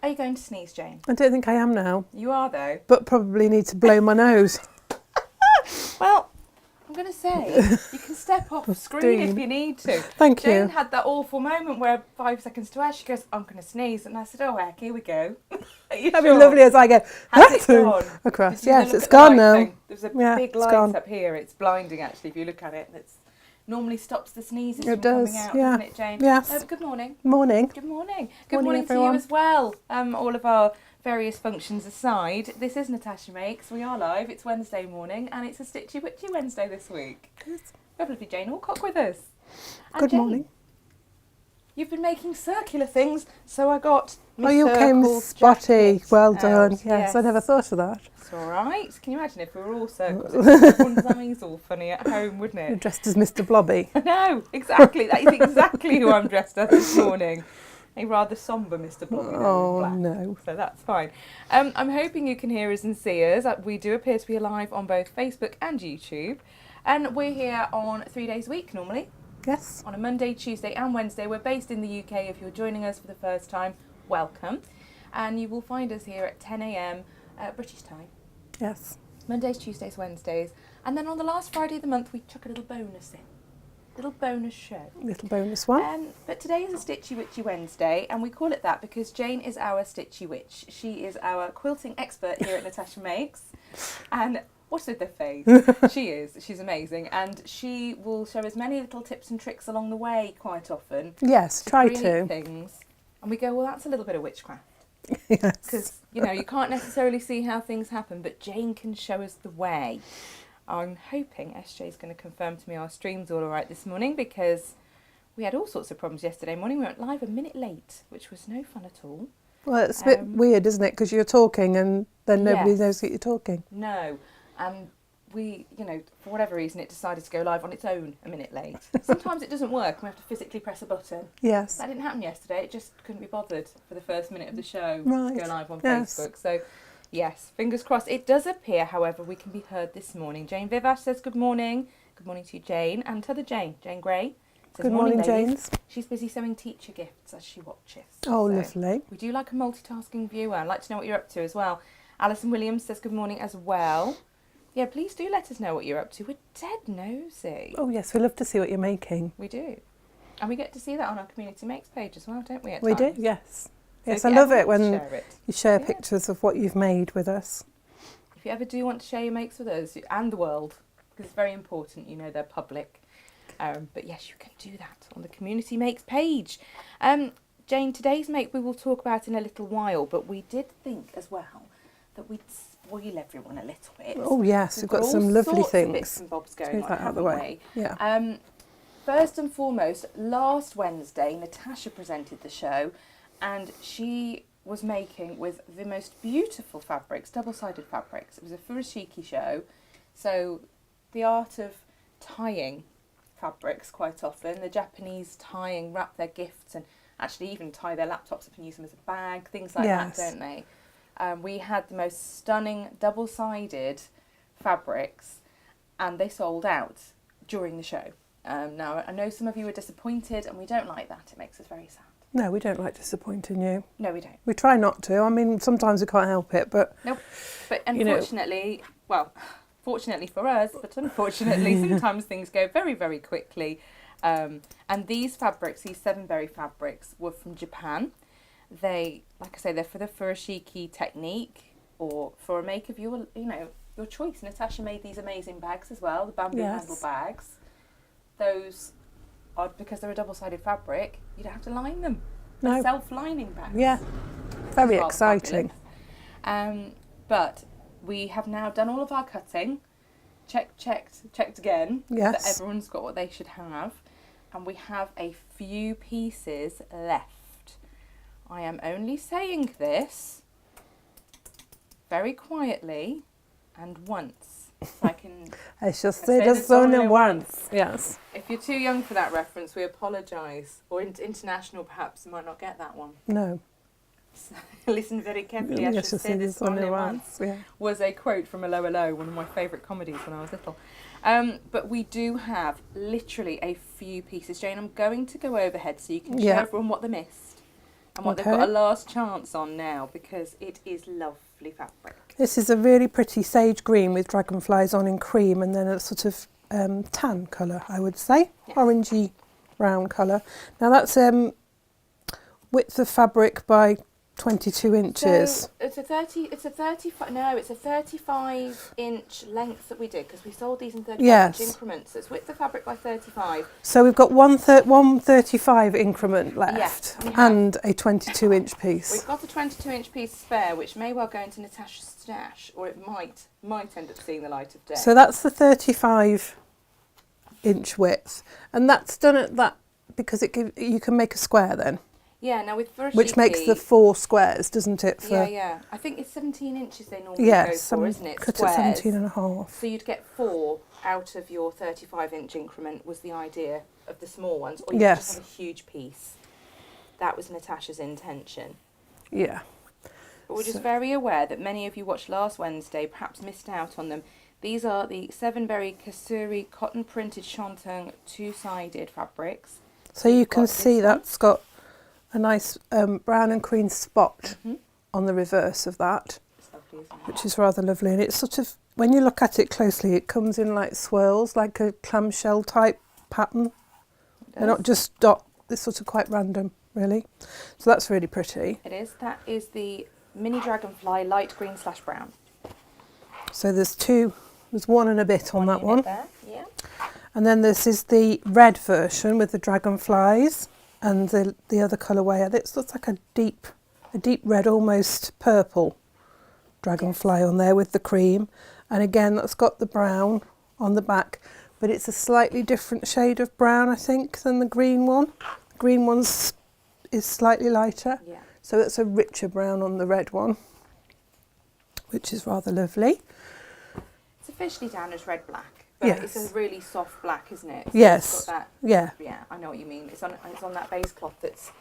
Are you going to sneeze, Jane? I don't think I am now. You are, though. But probably need to blow my nose. Well, I'm going to say, you can step off screen if you need to. Thank you. Jane had that awful moment where 5 seconds to her, she goes, I'm going to sneeze. And I said, oh, heck, here we go. Are you That'd sure? be lovely as I go Has it gone? across. Did you Yes, look it's at the gone light now. thing? There's a Yeah, big it's light gone. up here. It's blinding, actually, if you look at it. It's normally stops the sneezes It from does, coming out, yeah. doesn't it, Jane? Yes. Good morning. Morning. Good morning. Good Morning, morning to everyone. you as well. All of our various functions aside, this is Natasha Makes. We are live. It's Wednesday morning, and it's a Stitchy Witchy Wednesday this week. We have lovely Jane Alcock with us. And Good Jane, morning. You've been making circular things, so I got Oh, you came circle spotty. jacket Well out. done. Yes, I never thought of that. It's all right. Can you imagine if we were all circles? Everyone's eyes all funny at home, wouldn't You're it? dressed as Mr. Blobby. No, exactly. That is exactly who I'm dressed as this morning. A rather sombre Mr. Blobby there in Oh, black. no. So that's fine. I'm hoping you can hear us and see us. We do appear to be live on both Facebook and YouTube. And we're here on 3 days a week normally. Yes. On a Monday, Tuesday and Wednesday. We're based in the UK. If you're joining us for the first time, welcome. And you will find us here at 10 a.m. British time. Yes. Mondays, Tuesdays, Wednesdays. And then on the last Friday of the month, we chuck a little bonus in. Little bonus show. Little bonus one. But today is a Stitchy Witchy Wednesday, and we call it that because Jane is our Stitchy Witch. She is our quilting expert here at Natasha Makes. And what's with the face? She is. She's amazing. And she will show us many little tips and tricks along the way quite often. Yes, try create to. things. And we go, well, that's a little bit of witchcraft. Yes. Because, you know, you can't necessarily see how things happen, but Jane can show us the way. I'm hoping SJ is going to confirm to me our stream's all right this morning because we had all sorts of problems yesterday morning. We went live a minute late, which was no fun at all. Well, it's a bit weird, isn't it? Because you're talking and then nobody knows that you're talking. No. And we, you know, for whatever reason, it decided to go live on its own a minute late. Sometimes it doesn't work and we have to physically press a button. Yes. That didn't happen yesterday. It just couldn't be bothered for the first minute of the show to go live on Yes. Facebook. So, yes, fingers crossed. It does appear, however, we can be heard this morning. Jane Vivash says good morning. Good morning to you, Jane. And to the Jane Gray. Says, Good morning, ladies. James. She's busy sewing teacher gifts as she watches. Oh, So lovely. we do like a multitasking viewer. I'd like to know what you're up to as well. Alison Williams says good morning as well. Yeah, please do let us know what you're up to. We're dead nosy. Oh, yes, we love to see what you're making. We do. And we get to see that on our Community Makes page as well, don't we? At We do, times? yes. So Yes, if I you love ever it want to when share it. you share Yeah. pictures of what you've made with us. If you ever do want to share your makes with us and the world, because it's very important, you know, they're public. But yes, you can do that on the Community Makes page. Jane, today's make we will talk about in a little while, but we did think as well that we'd spoil everyone a little bit. Oh, yes, we've got all some lovely sorts of things. bits and bobs going Take on, that out of the haven't way. we? Yeah. First and foremost, last Wednesday, Natasha presented the show, and she was making with the most beautiful fabrics, double-sided fabrics. It was a furoshiki show, so the art of tying fabrics quite often. The Japanese tying, wrap their gifts and actually even tie their laptops up and use them as a bag, things like Yes. that, don't they? We had the most stunning double-sided fabrics, and they sold out during the show. Now, I know some of you were disappointed, and we don't like that. It makes us very sad. No, we don't like disappointing you. No, we don't. We try not to. I mean, sometimes we can't help it, but... Nope. But you know. unfortunately, well, fortunately for us, but unfortunately, sometimes things go very, very quickly. And these fabrics, these 7-berry fabrics, were from Japan. They, like I say, they're for the furoshiki technique or for a make of your, you know, your choice. Natasha made these amazing bags as well, the bamboo handle bags. Those are, because they're a double-sided fabric, you don't have to line them. No. They're self-lining bags. Yeah, very Rather exciting. fabulous. But we have now done all of our cutting, checked again, Yes. that everyone's got what they should have, and we have a few pieces left. I am only saying this very quietly and once. So I can. I shall say say this this only only once. Yes. If you're too young for that reference, we apologise. Or international, perhaps you might not get that one. No. So, listen very carefully. I I should shall say this only once. Yeah. Was a quote from Hello Hello, one of my favourite comedies when I was little. But we do have literally a few pieces. Jane, I'm going to go overhead so you can show everyone what they missed. and what they've got a last chance on now, because it is lovely fabric. This is a really pretty sage green with dragonflies on in cream, and then a sort of tan colour, I would say, orangey brown colour. Now that's width of fabric by 22 inches. So it's a 35-inch length that we did, because we sold these in 35-inch increments. So it's width of fabric by 35. So we've got one 35 increment left, and a 22-inch piece. We've got a 22-inch piece spare, which may well go into Natasha's stash, or it might end up seeing the light of day. So that's the 35-inch width, and that's done at that because you can make a square then. Yeah, now with furoshiki, which makes the 4 squares, doesn't it? Yeah. I think it's 17 inches they normally go for, isn't it? Cut at 17 and a half. So you'd get 4 out of your 35-inch increment was the idea of the small ones, or you could just have a huge piece. That was Natasha's intention. Yeah. But we're just very aware that many of you watched last Wednesday perhaps missed out on them. These are the 7-berry Kasuri cotton printed shantung 2-sided fabrics. So you can see that's got a nice brown and cream spot on the reverse of that, which is rather lovely. And it's sort of, when you look at it closely, it comes in like swirls, like a clamshell type pattern. They're not just dot, they're sort of quite random, really. So that's really pretty. It is. That is the mini dragonfly light green / brown. So there's one and a bit on that one. There. Yeah. And then this is the red version with the dragonflies. And the other colourway, it looks like a deep red, almost purple dragonfly on there with the cream. And again, that's got the brown on the back, but it's a slightly different shade of brown, I think, than the green one. The green one's is slightly lighter, so it's a richer brown on the red one, which is rather lovely. It's officially down as red black. But it's a really soft black, isn't it? So yes. It's got that, yeah, I know what you mean. It's on that base cloth it's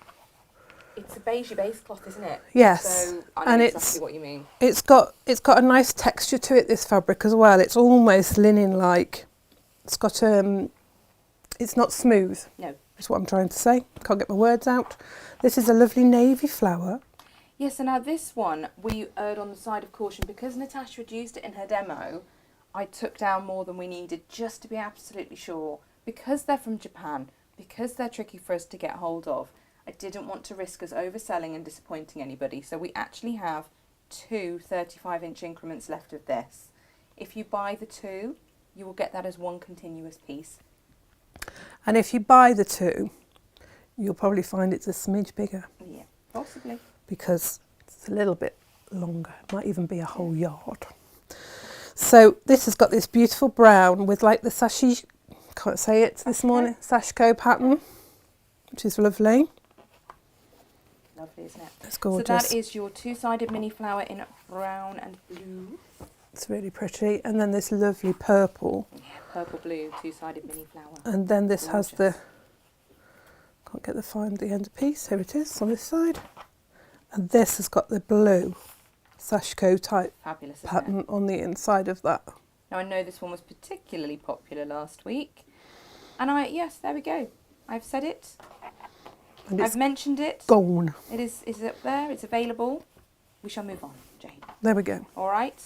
a beigey base cloth, isn't it? Yes. So I know exactly what you mean. It's got a nice texture to it, this fabric as well. It's almost linen-like. It's got it's not smooth. No. Is what I'm trying to say. Can't get my words out. This is a lovely navy flower. Yes, and now this one we erred on the side of caution because Natasha had used it in her demo. I took down more than we needed just to be absolutely sure. Because they're from Japan, because they're tricky for us to get hold of, I didn't want to risk us overselling and disappointing anybody. So we actually have 2 35-inch increments left of this. If you buy the 2, you will get that as one continuous piece. And if you buy the 2, you'll probably find it's a smidge bigger. Yeah, possibly. Because it's a little bit longer. It might even be a whole yard. So this has got this beautiful brown with like the sashi, can't say it this morning, sashiko pattern, which is lovely. Lovely, isn't it? It's gorgeous. So that is your 2-sided mini flower in brown and blue. It's really pretty. And then this lovely purple. Yeah, purple blue 2-sided mini flower. And then this has the, can't find the end piece. Here it is on this side. And this has got the blue sashiko type pattern on the inside of that. Now I know this one was particularly popular last week, and yes, there we go. I've said it. And I've mentioned it. Gone. It is up there. It's available. We shall move on, Jane. There we go. All right.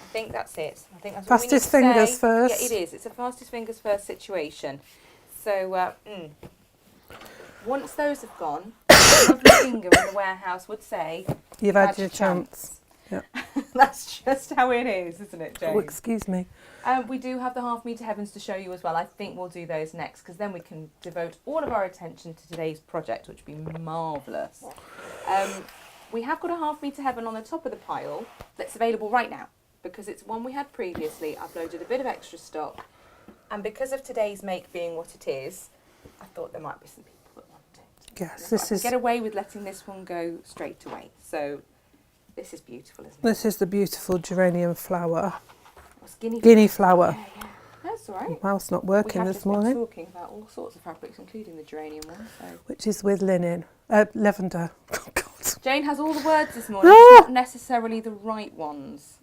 I think that's it. I think that's fastest fingers first. Yeah, it is. It's a fastest fingers first situation. So once those have gone, the lovely finger in the warehouse would say, You've had your chance. Yeah. That's just how it is, isn't it, Jane? Oh, excuse me. We do have the half-metre heavens to show you as well. I think we'll do those next, because then we can devote all of our attention to today's project, which would be marvellous. We have got a half-metre heaven on the top of the pile that's available right now, because it's one we had previously. I've loaded a bit of extra stock, and because of today's make being what it is, I thought there might be some people that want it. Yes, this is... Get away with letting this one go straight away. So this is beautiful, isn't it? This is the beautiful geranium flower. Guinea flower. Yeah, yeah. That's all right. Mouse not working this morning. We have just been talking about all sorts of fabrics, including the geranium one. So. Which is with linen. Lavender. Oh, God. Jane has all the words this morning, not necessarily the right ones.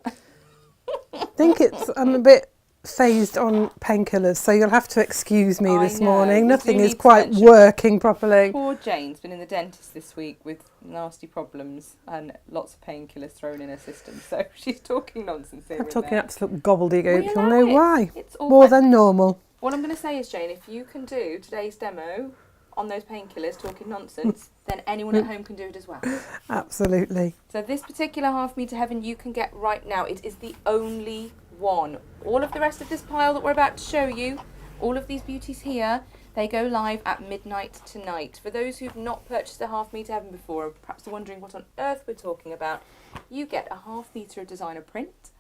I think I'm a bit phased on painkillers, so you'll have to excuse me this morning. We Nothing do is need to quite mention working properly. Poor Jane's been in the dentist this week with nasty problems and lots of painkillers thrown in her system, so she's talking nonsense here. I'm talking there. absolute gobbledygook. You'll allow know it. why. It's all More fine. than normal. What I'm going to say is, Jane, if you can do today's demo on those painkillers talking nonsense, then anyone at home can do it as well. Absolutely. So this particular Half Meter Heaven you can get right now. It is the only one. All of the rest of this pile that we're about to show you, all of these beauties here, they go live at midnight tonight. For those who've not purchased a Half Meter Heaven before, and perhaps are wondering what on earth we're talking about, you get a half metre of designer print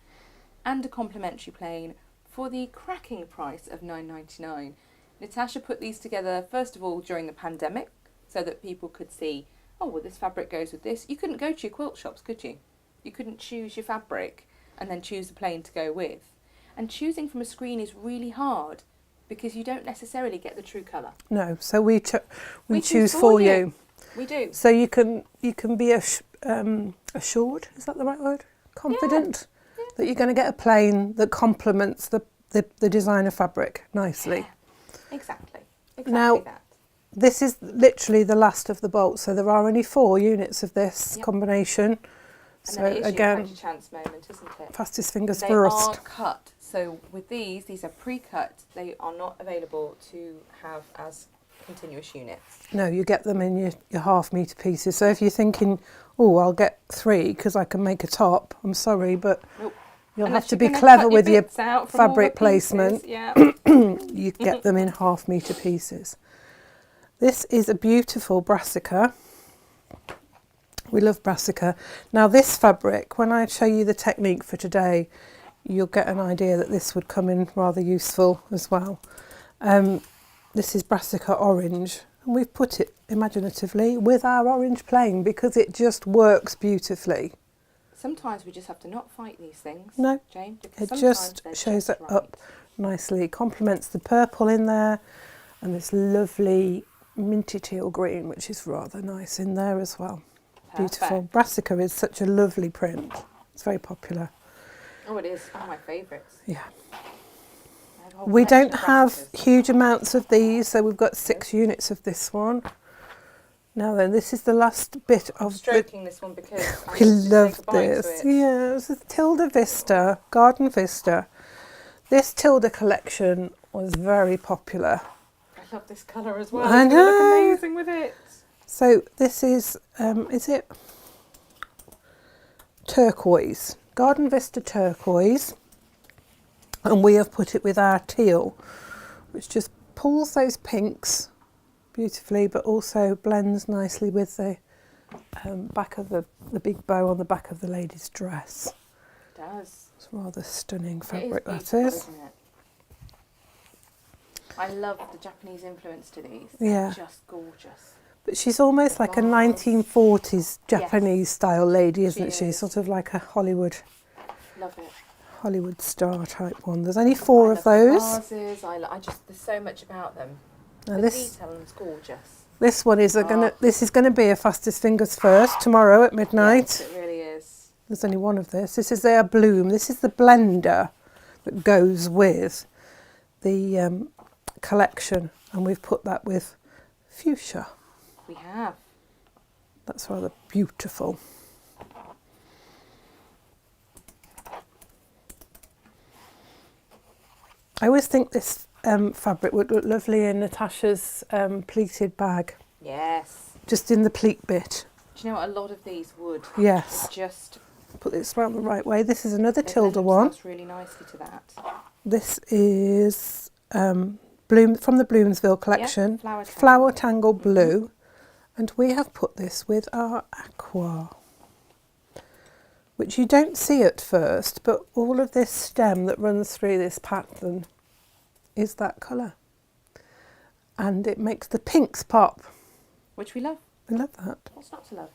and a complimentary plane for the cracking price of $9.99. Natasha put these together, first of all, during the pandemic, so that people could see, oh, well, this fabric goes with this. You couldn't go to your quilt shops, could you? You couldn't choose your fabric and then choose the plane to go with. And choosing from a screen is really hard because you don't necessarily get the true colour. No, so we choose for you. We do. So you can be assured, is that the right word? Confident that you're going to get a plane that complements the designer fabric nicely. Yeah. Exactly Now, that. This is literally the last of the bolts, so there are only 4 units of this combination. And so then it is again, your catch a chance moment, isn't it? fastest fingers They first. are cut. So with these are pre-cut. They are not available to have as continuous units. No, you get them in your half metre pieces. So if you're thinking, oh, I'll get 3 because I can make a top, I'm sorry, but Nope. you'll Unless have to you're be gonna clever cut with your bits out from all fabric the placement. pieces. Yeah. You get them in half metre pieces. This is a beautiful brassica. We love brassica. Now this fabric, when I show you the technique for today, you'll get an idea that this would come in rather useful as well. This is brassica orange, and we've put it imaginatively with our orange plain because it just works beautifully. Sometimes we just have to not fight these things. No, Jane, because it sometimes just they're shows just it right. up nicely. It complements the purple in there and this lovely minty teal green, which is rather nice in there as well. Beautiful. Perfect. Brassica is such a lovely print. It's very popular. Oh, it is one of my favourites. Yeah. I have a whole We collection don't of have brassicas. huge amounts of these, so we've got 6 units of this one. Now then, this is the last bit I'm of the... stroking this one because I We need to say love goodbye to this. it. Yeah, it's a Tilda Vista, Garden Vista. This Tilda collection was very popular. I love this colour as well. I It's going to look know. amazing with it. So this is it turquoise, Garden Vista turquoise, and we have put it with our teal, which just pulls those pinks beautifully, but also blends nicely with the back of the big bow on the back of the lady's dress. It does. It's rather stunning It fabric, that beautiful, is. isn't it? I love the Japanese influence to these. Yeah. They're just gorgeous. But she's almost like a Vase. 1940s Japanese style lady, isn't she? is. Sort of like a Hollywood Love it. star type one. There's only 4 of I love the those. vases. I just there's so much about them. Now The this detail is gorgeous. this one is Oh. this is gonna be a fastest fingers first tomorrow at midnight. Yes, it really is. There's only one of this. This is their bloom. This is the blender that goes with the collection, and we've put that with fuchsia. We have. That's rather beautiful. I always think this fabric would look lovely in Natasha's pleated bag, Yes. just in the pleat bit. Do you know what? A lot of these would Yes, just put this round the right way. This is another they Tilda lend one. themselves really nicely to that. This is Bloom from the Bloomsville collection, Flower Flower Tangle Blue, and we have put this with our aqua, which you don't see at first, but all of this stem that runs through this pattern is that colour, and it makes the pinks pop. Which we love. I love that. What's not to love?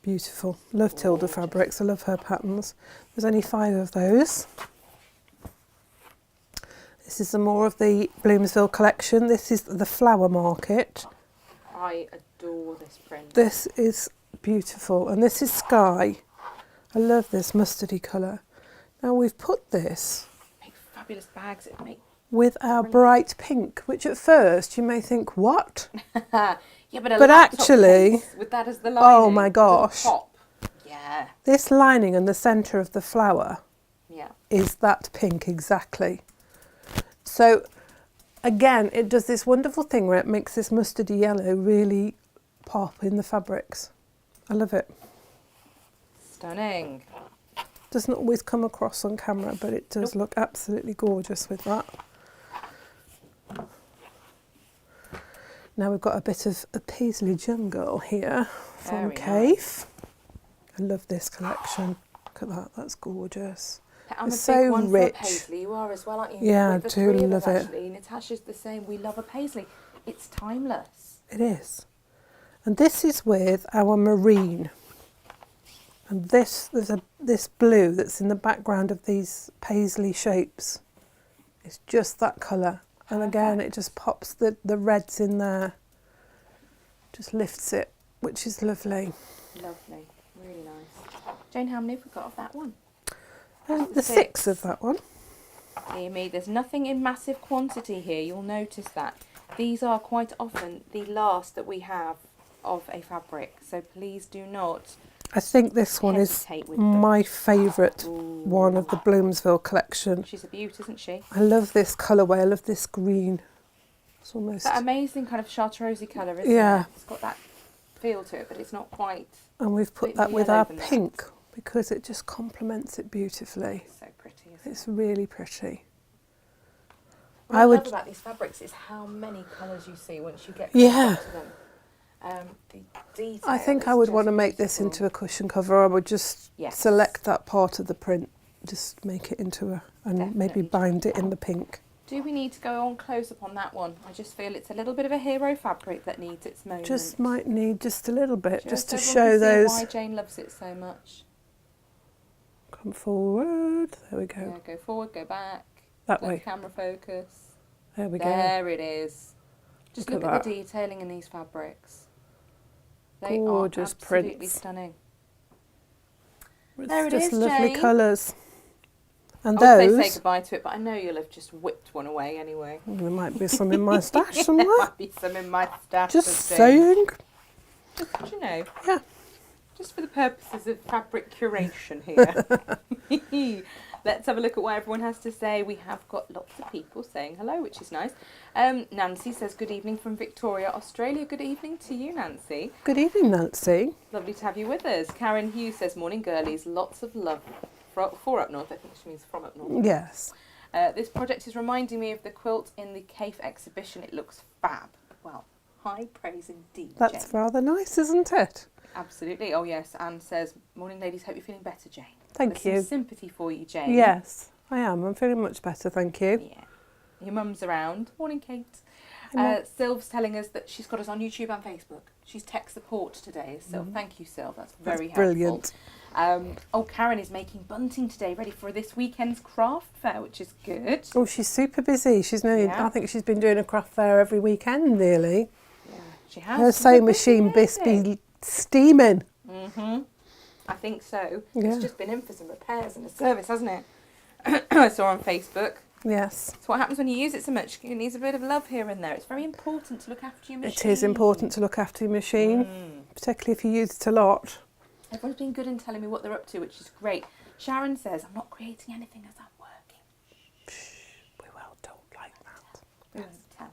Beautiful. Love Tilda fabrics. I love her patterns. There's only 5 of those. This is some more of the Bloomsville collection. This is the Flower Market. I adore this print. This is beautiful, and this is Sky. I love this mustardy colour. Now we've put this Make fabulous bags. It make with our bright pink, which at first you may think, what? yeah, but But laptop actually- case with that as the lining. Oh my gosh. the top. Yeah. This lining in the centre of the flower Yeah. is that pink exactly. So again, it does this wonderful thing where it makes this mustardy yellow really pop in the fabrics. I love it. Stunning. Doesn't always come across on camera, but it does look absolutely gorgeous with that. Now we've got a bit of a paisley jungle here from Very Cave. I love this collection. Look at that, that's gorgeous. I'm It's a big so one rich. for a paisley. You are as well, aren't you? Yeah, Like I the do three of love us, it. actually. Natasha's the same. We love a paisley. It's timeless. It is. And this is with our marine. And this, this blue that's in the background of these paisley shapes. It's just that colour. And again, it just pops the reds in there. Just lifts it, which is lovely. Lovely. Really nice. Jane, how many have we got of that one? The six of that one. Dear me, there's nothing in massive quantity here. You'll notice that. These are quite often the last that we have of a fabric. So please do not I think this one is hesitate with them. my favourite Ooh. one of the Bloomsville collection. She's a beaut, isn't she? I love this colourway. I love this green. It's almost... That amazing kind of chartreuse colour, isn't Yeah. it? It's got that feel to it, but it's not quite And we've put bit that with yellow our than that. pink because it just complements it beautifully. so pretty, isn't It's really pretty. What I I would- love about these fabrics is how many colours you see once you get Yeah. to them. The detail I think is I would just want to make this beautiful. into a cushion cover. I would just Yes. select that part of the print, just make it into a, and maybe Definitely. bind it in the pink. Do we need to go on close up on that one? I just feel it's a little bit of a hero fabric that needs its moment. Just might need just a little bit, just to everyone show can see those. why Jane loves it so much. Come forward. There we go. Yeah, go forward, go back. That Let way. the camera focus. There we go. There it is. Just Look look at at the detailing in these fabrics. They Gorgeous are absolutely prints. stunning. It's There it just is, lovely Jane. colours. And I would say those, say goodbye to it, but I know you'll have just whipped one away anyway. there might be some in my stash There somewhere. might be some in my stash. Just of saying. things. Just, you know. Yeah. Just for the purposes of fabric curation here. Let's have a look at what everyone has to say. We have got lots of people saying hello, which is nice. Nancy says, good evening from Victoria, Australia. Good evening to you, Nancy. Good evening, Nancy. Lovely to have you with us. Karen Hughes says, morning, girlies. Lots of love for up north. I think she means from up north. Yes. This project is reminding me of the quilt in the CAFE exhibition. It looks fab. Well, high praise indeed, That's Jane. rather nice, isn't it? Absolutely. Oh, yes. Anne says, morning, ladies. Hope you're feeling better, Jane. Thank There's you. some sympathy for you, Jane. Yes, I am. I'm feeling much better, thank you. Yeah. Your mum's around. Morning, Kate. Hello. Sylv's telling us that she's got us on YouTube and Facebook. She's tech support today, Syl. Thank you, Syl. That's very That's helpful. brilliant. Karen is making bunting today, ready for this weekend's craft fair, which is good. Oh, she's super busy. She's nearly, Yeah. I think she's been doing a craft fair every weekend, nearly. Yeah, she has. Her She's a sewing busy machine must lady. be steaming. I think so. Yeah. It's just been in for some repairs and a service, hasn't it? I saw on Facebook. Yes. It's what happens when you use it so much. It needs a bit of love here and there. It's very important to look after your machine. It is important to look after your machine, particularly if you use it a lot. Everyone's been good in telling me what they're up to, which is great. Sharon says, I'm not creating anything as I'm working. We well don't like that. We won't tell.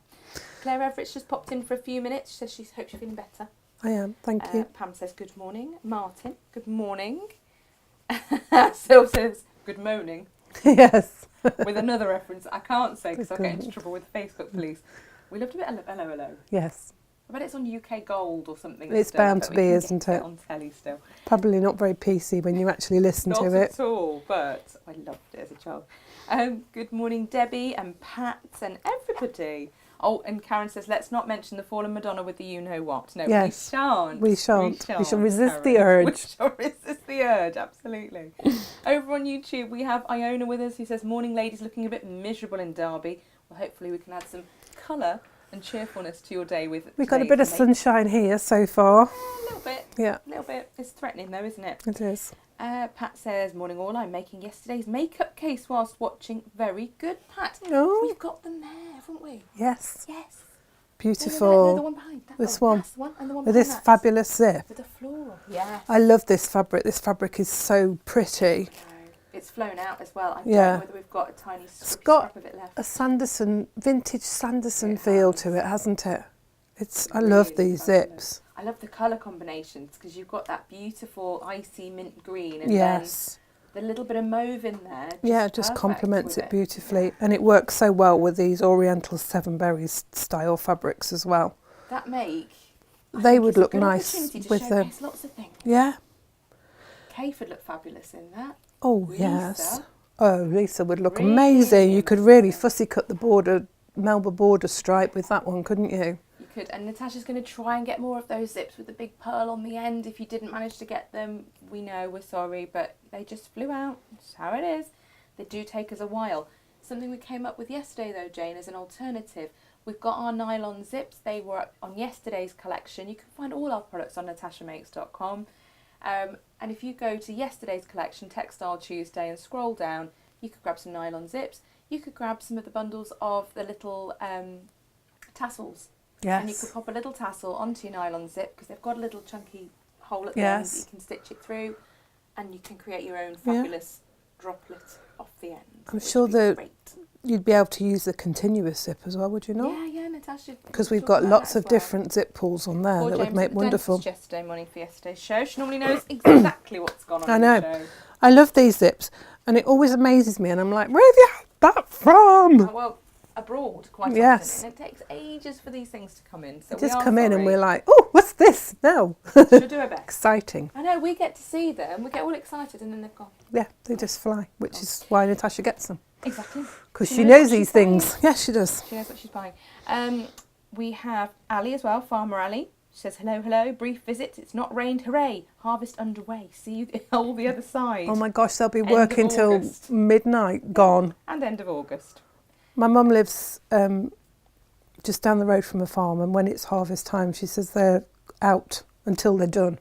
Claire Everett's just popped in for a few minutes. She says she hopes you're feeling better. I am, thank you. Pam says, good morning. Martin, good morning. Syl says, good morning. Yes. With another reference I can't say because I'll get into Good. trouble with Facebook police. We loved a bit of hello. Yes. I bet it's on UK Gold or something. It's still. I bound bet to we be, can isn't get it? on telly still. Probably not very PC when you actually listen Not to it. at all, but I loved it as a child. Good morning, Debbie and Pat and everybody. Oh, and Karen says, let's not mention the fallen Madonna with the you-know-what. No, Yes. we shan't. We shan't. We shall resist Karen. the urge. We shall resist the urge, absolutely. Over on YouTube, we have Iona with us who says, morning, ladies, looking a bit miserable in Derby. Well, hopefully we can add some colour and cheerfulness to your day with We've got a today's bit of make- sunshine here so far. A little bit. Yeah, A little bit. It's threatening though, isn't it? it is. Pat says, morning all, I'm making yesterday's makeup case whilst watching. Very good, Pat. Oh. We've got them there, haven't we? Yes. Yes. Beautiful. No, the one behind that. This one. That's the one. And the one With behind this that. fabulous zip. With the floral. Yes. I love this fabric. This fabric is so pretty. No, it's flown out as well. I don't Yeah. know whether we've got a tiny got scrap of it left. A Sanderson, vintage Sanderson It feel has. to it, hasn't it? I Really love these fabulous. zips. I love the colour combinations because you've got that beautiful icy mint green and Yes. then the little bit of mauve in there. Yeah, just perfect complements with it beautifully. And it works so well with these Oriental Seven Berries style fabrics as well. That make. I They think would it's a look good nice opportunity to with the... showcase lots of things. Yeah. Kate would look fabulous in that. Oh, Lisa. yes. Oh, Lisa would look Really amazing. You could really amazing. fussy cut the border, Melba border stripe with that one, couldn't you? You could, and Natasha's going to try and get more of those zips with the big pearl on the end. If you didn't manage to get them, we know, we're sorry, but they just flew out. That's how it is. They do take us a while. Something we came up with yesterday, though, Jane, as an alternative. We've got our nylon zips. They were on yesterday's collection. You can find all our products on natashamakes.com. And if you go to yesterday's collection, Textile Tuesday, and scroll down, you could grab some nylon zips. You could grab some of the bundles of the little tassels. Yes. And you could pop a little tassel onto your nylon zip because they've got a little chunky hole at the Yes. end that you can stitch it through, and you can create your own fabulous droplet off the end. I'm sure that you'd be able to use the continuous zip as well, would you not? Yeah, Natasha. Because we've talk got about lots that of as well. different zip pulls on there Poor that James would make at the wonderful. dentist yesterday morning for yesterday's show. She normally knows exactly what's gone on I in know. the show. I love these zips, and it always amazes me, and I'm like, where have you had that from? Oh, well, abroad quite Yes. often, and it takes ages for these things to come in. So They we just are come in and sorry. we're like, oh, what's this? No. She'll do her best. Exciting. I know, we get to see them, we get all excited, and then they've gone. Yeah, they just fly, which is why Natasha gets them. Exactly. Because She she knows knows what these she's buying. things. Yes, she does. She knows what she's buying. We have Ali as well, Farmer Ali. She says, hello, brief visit. It's not rained, hooray. Harvest underway. See you all the other side. Oh my gosh, they'll be End of working till August. midnight, gone. And end of August. My mum lives just down the road from a farm, and when it's harvest time, she says they're out until they're done.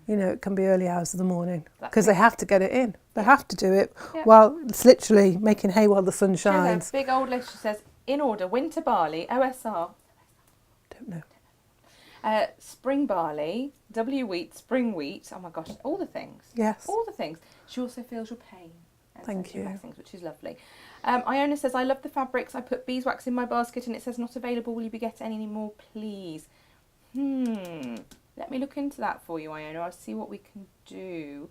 You know, it can be early hours of the morning because they have to get it in. They have to do it while it's literally making hay while the sun She has shines. a big old list. She says, in order, winter barley, OSR. Don't know. Spring barley, W wheat, spring wheat. Oh my gosh, all the things. Yes. All the things. She also feels your pain. And Thank sends you you. blessings, which is lovely. Iona says, I love the fabrics. I put beeswax in my basket and it says not available. Will you be getting any more, please? Let me look into that for you, Iona. I'll see what we can do.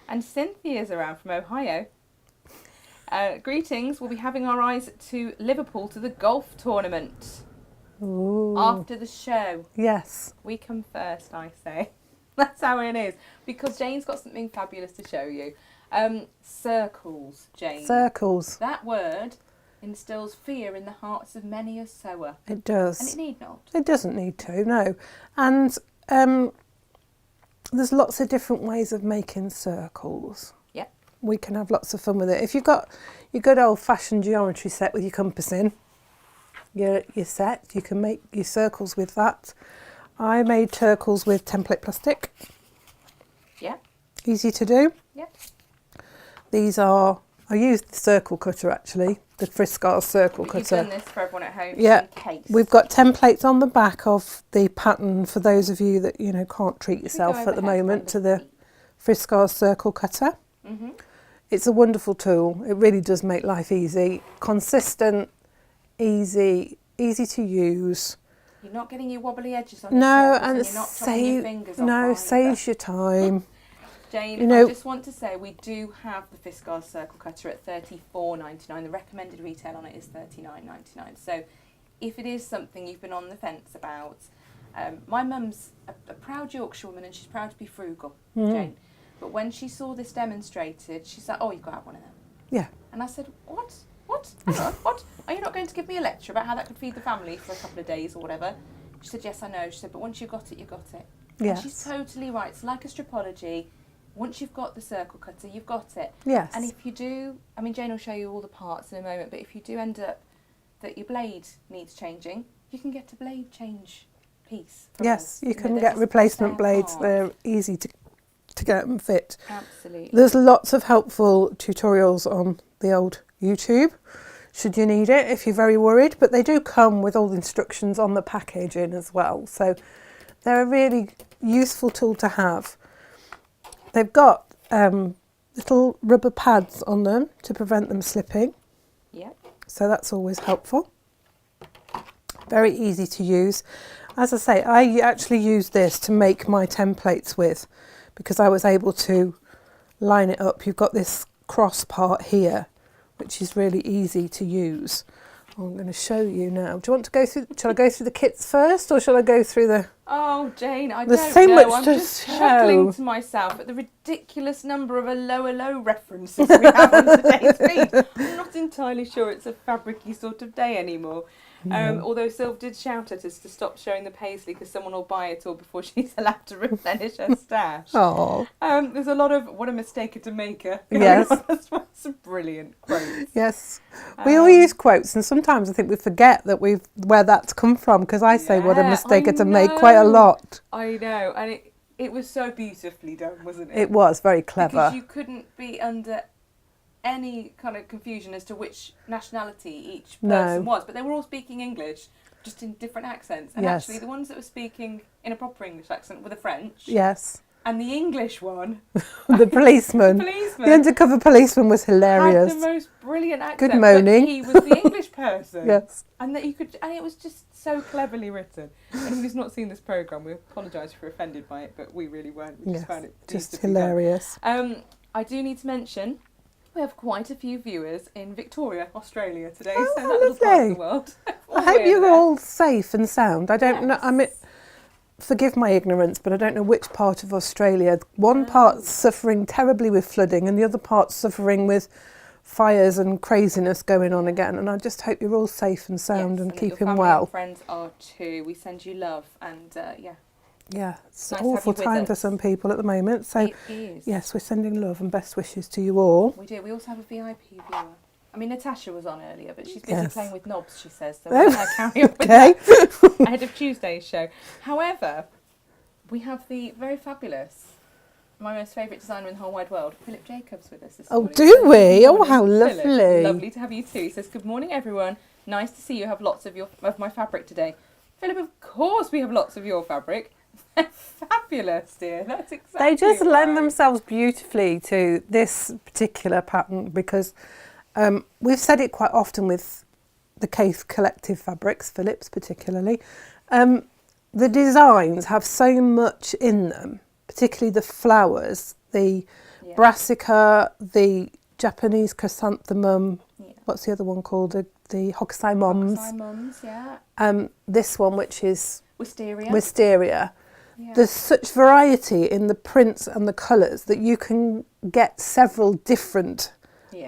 And Cynthia's around from Ohio. Greetings. We'll be having our eyes to Liverpool to the golf tournament. Ooh. After the show. Yes. We come first, I say. That's how it is. Because Jane's got something fabulous to show you. Circles, Jane. Circles. That word instills fear in the hearts of many a sower. It does. And it need not. It doesn't need to, no. And there's lots of different ways of making circles. Yeah. We can have lots of fun with it. If you've got your good old-fashioned geometry set with your compass in, your set, you can make your circles with that. I made circles with template plastic. Yeah. Easy to do. Yeah. These are, I used the circle cutter actually, the Friscar circle But you've cutter. done this for everyone at home. Yeah, In case. we've got templates on the back of the pattern for those of you that, you know, can't treat Should we yourself go at the overhead moment to on the Friscar circle cutter. Mm-hmm. It's a wonderful tool. It really does make life easy, consistent, easy to use. You're not getting your wobbly edges on your No, circles and you're not chopping your fingers off either. saves your time. Jane, You know- I just want to say we do have the Friscar circle cutter at $34.99. The recommended retail on it is $39.99. So if it is something you've been on the fence about, my mum's a proud Yorkshire woman and she's proud to be frugal, Jane. But when she saw this demonstrated, she's like, oh, you've got to have one of them. Yeah. And I said, what? Hang on, what? Are you not going to give me a lecture about how that could feed the family for a couple of days or whatever? She said, yes, I know. She said, but once you've got it, you got it. Yes. And she's totally right. It's like a stripology. Once you've got the circle cutter, you've got it. Yes. And if you do, I mean, Jane will show you all the parts in a moment, but if you do end up that your blade needs changing, you can get a blade change piece. From Yes, us. you can know, get there's a replacement spare blades. part. They're easy to to get them fit. Absolutely. There's lots of helpful tutorials on the old YouTube, should you need it, if you're very worried. But they do come with all the instructions on the packaging as well. So they're a really useful tool to have. They've got little rubber pads on them to prevent them slipping. Yep. So that's always helpful. Very easy to use. As I say, I actually use this to make my templates with, because I was able to line it up. You've got this cross part here, which is really easy to use. I'm going to show you now. Do you want to go through, shall I go through the kits first, or shall I go through the... Oh, Jane, I There's don't so know. much I'm to just show. chuckling to myself at the ridiculous number of a low references we have on today's feed. I'm not entirely sure it's a fabric-y sort of day anymore. Although Sylv did shout at us to stop showing the paisley because someone will buy it all before she's allowed to replenish her stash. Oh. There's a lot of what a mistake to maker. Yes. That's some brilliant quotes. Yes. We all use quotes, and sometimes I think we forget that where that's come from, because I say what a mistake to make quite a lot. I know, and it was so beautifully done, wasn't it? It was very clever. Because you couldn't be under any kind of confusion as to which nationality each person was, but they were all speaking English, just in different accents. And actually, the ones that were speaking in a proper English accent were the French. Yes. And the English one, the policeman. The undercover policeman was hilarious. Had the most brilliant accent. Good moaning. But he was the English person. Yes. And that you could, and it was just so cleverly written. Anyone who's not seen this programme, we apologise if you're offended by it, but we really weren't. We just found it just hilarious. I do need to mention, we have quite a few viewers in Victoria, Australia today, Oh, so that little part of the world. I hope you're all safe and sound. I don't know, I mean, forgive my ignorance, but I don't know which part of Australia. One part's suffering terribly with flooding and the other part's suffering with fires and craziness going on again. And I just hope you're all safe and sound and keeping well. And friends are too. We send you love and Yeah, it's nice an awful time for some people at the moment. So, it is. Yes, we're sending love and best wishes to you all. We do. We also have a VIP viewer. I mean, Natasha was on earlier, but she's busy playing with knobs, she says. So we're going to carry on with that ahead of Tuesday's show. However, we have the very fabulous, my most favourite designer in the whole wide world, Philip Jacobs, with us this morning. Oh, do we? Oh, how lovely. Philip, lovely to have you too. He says, good morning, everyone. Nice to see you have lots of my fabric today. Philip, of course we have lots of your fabric. Fabulous, dear. That's exactly They just lend right. themselves beautifully to this particular pattern because we've said it quite often with the Cave Collective fabrics, Philip's particularly. The designs have so much in them, particularly the flowers, the brassica, the Japanese chrysanthemum. What's the other one called? The hokusai mums. Hokusai mums, yeah. This one, which is wisteria. Yeah. There's such variety in the prints and the colours that you can get several different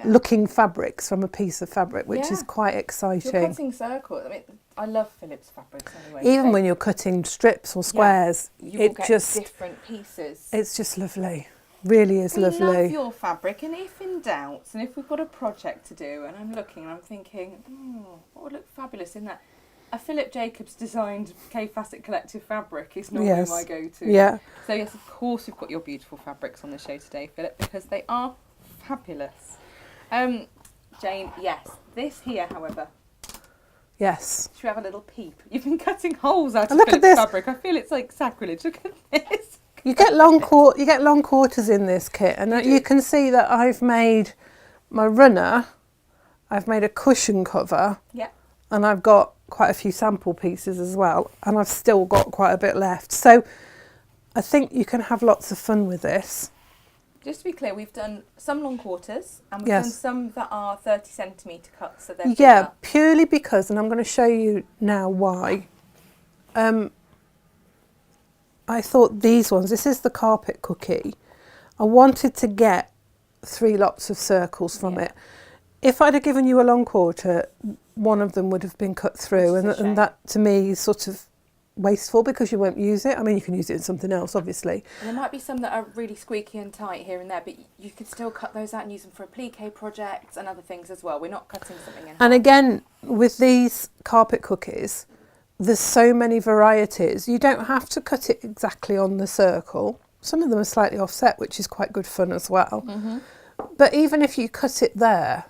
looking fabrics from a piece of fabric, which is quite exciting. You're cutting circles. I mean, I love Philip's fabrics anyway. Even when you're cutting strips or squares, you will get different pieces. It's just lovely. Really is lovely. We love your fabric, and if in doubt, and if we've got a project to do, and I'm looking and I'm thinking, what would look fabulous in that? A Philip Jacobs designed Cave Facet Collective fabric is normally my go-to. Yeah. So yes, of course we've got your beautiful fabrics on the show today, Philip, because they are fabulous. Jane, yes. This here, however. Yes. Should we have a little peep? You've been cutting holes out of Philip's fabric. I feel it's like sacrilege. Look at this. You get long quarters in this kit, and you can see that I've made my runner. I've made a cushion cover. Yeah. And I've got quite a few sample pieces as well, and I've still got quite a bit left. So I think you can have lots of fun with this. Just to be clear, we've done some long quarters and we've done some that are 30 centimetre cuts. So they're purely because, and I'm going to show you now why. I thought these ones, this is the carpet cookie. I wanted to get 3 lots of circles from it. If I'd have given you a long quarter, one of them would have been cut through, and that to me is sort of wasteful because you won't use it. I mean, you can use it in something else, obviously. And there might be some that are really squeaky and tight here and there, but you could still cut those out and use them for applique projects and other things as well. We're not cutting something in half. And again, with these carpet cookies, there's so many varieties. You don't have to cut it exactly on the circle. Some of them are slightly offset, which is quite good fun as well. Mm-hmm. But even if you cut it there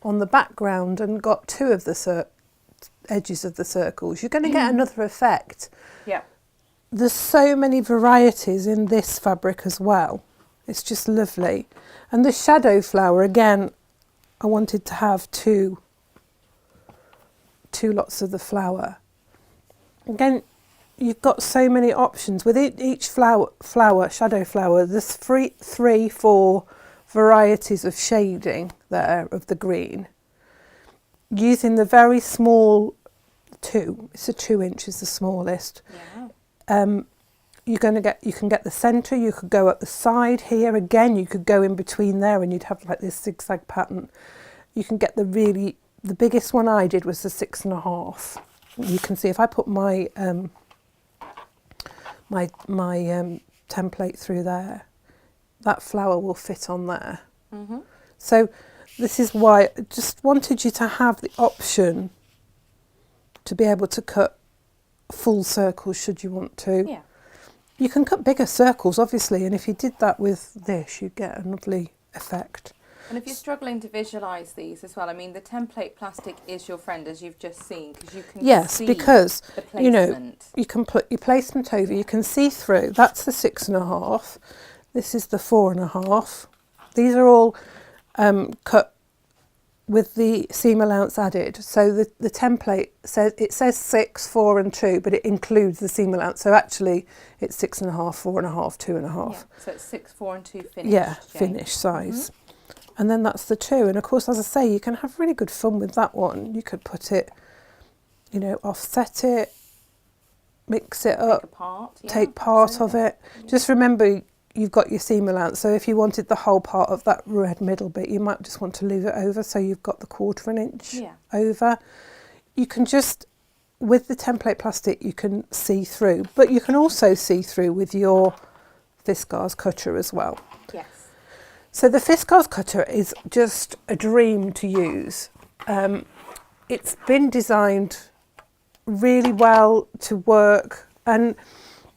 on the background and got two of the edges of the circles, you're going to get another effect. Yeah. There's so many varieties in this fabric as well. It's just lovely. And the shadow flower, again, I wanted to have two lots of the flower. Again, you've got so many options. With each flower, shadow flower, there's 4 varieties of shading there of the green. Using the very small 2, it's a 2-inch is the smallest. Yeah. You can get the centre, you could go up the side here, again you could go in between there and you'd have like this zigzag pattern. You can get the biggest one I did was the 6.5. You can see if I put my template through there, that flower will fit on there. Mm-hmm. So this is why I just wanted you to have the option to be able to cut full circles should you want to. Yeah. You can cut bigger circles, obviously, and if you did that with this, you'd get a lovely effect. And if you're struggling to visualise these as well, I mean, the template plastic is your friend, as you've just seen, because you can see because the placement. you can put your placement over, you can see through. That's the 6.5. This is the 4.5. These are all cut with the seam allowance added. So the template says 6, 4 and 2, but it includes the seam allowance. So actually it's 6.5, 4.5, 2.5. Yeah. So it's 6, 4 and 2 finished. Yeah, finished size. Mm-hmm. And then that's the 2. And of course, as I say, you can have really good fun with that one. You could put it, offset it, mix it up, take part of it. Just remember, you've got your seam allowance. So if you wanted the whole part of that red middle bit, you might just want to leave it over. So you've got the 1/4 inch over. You can just, with the template plastic, you can see through. But you can also see through with your Fiskars cutter as well. Yes. So the Fiskars cutter is just a dream to use. It's been designed really well to work, and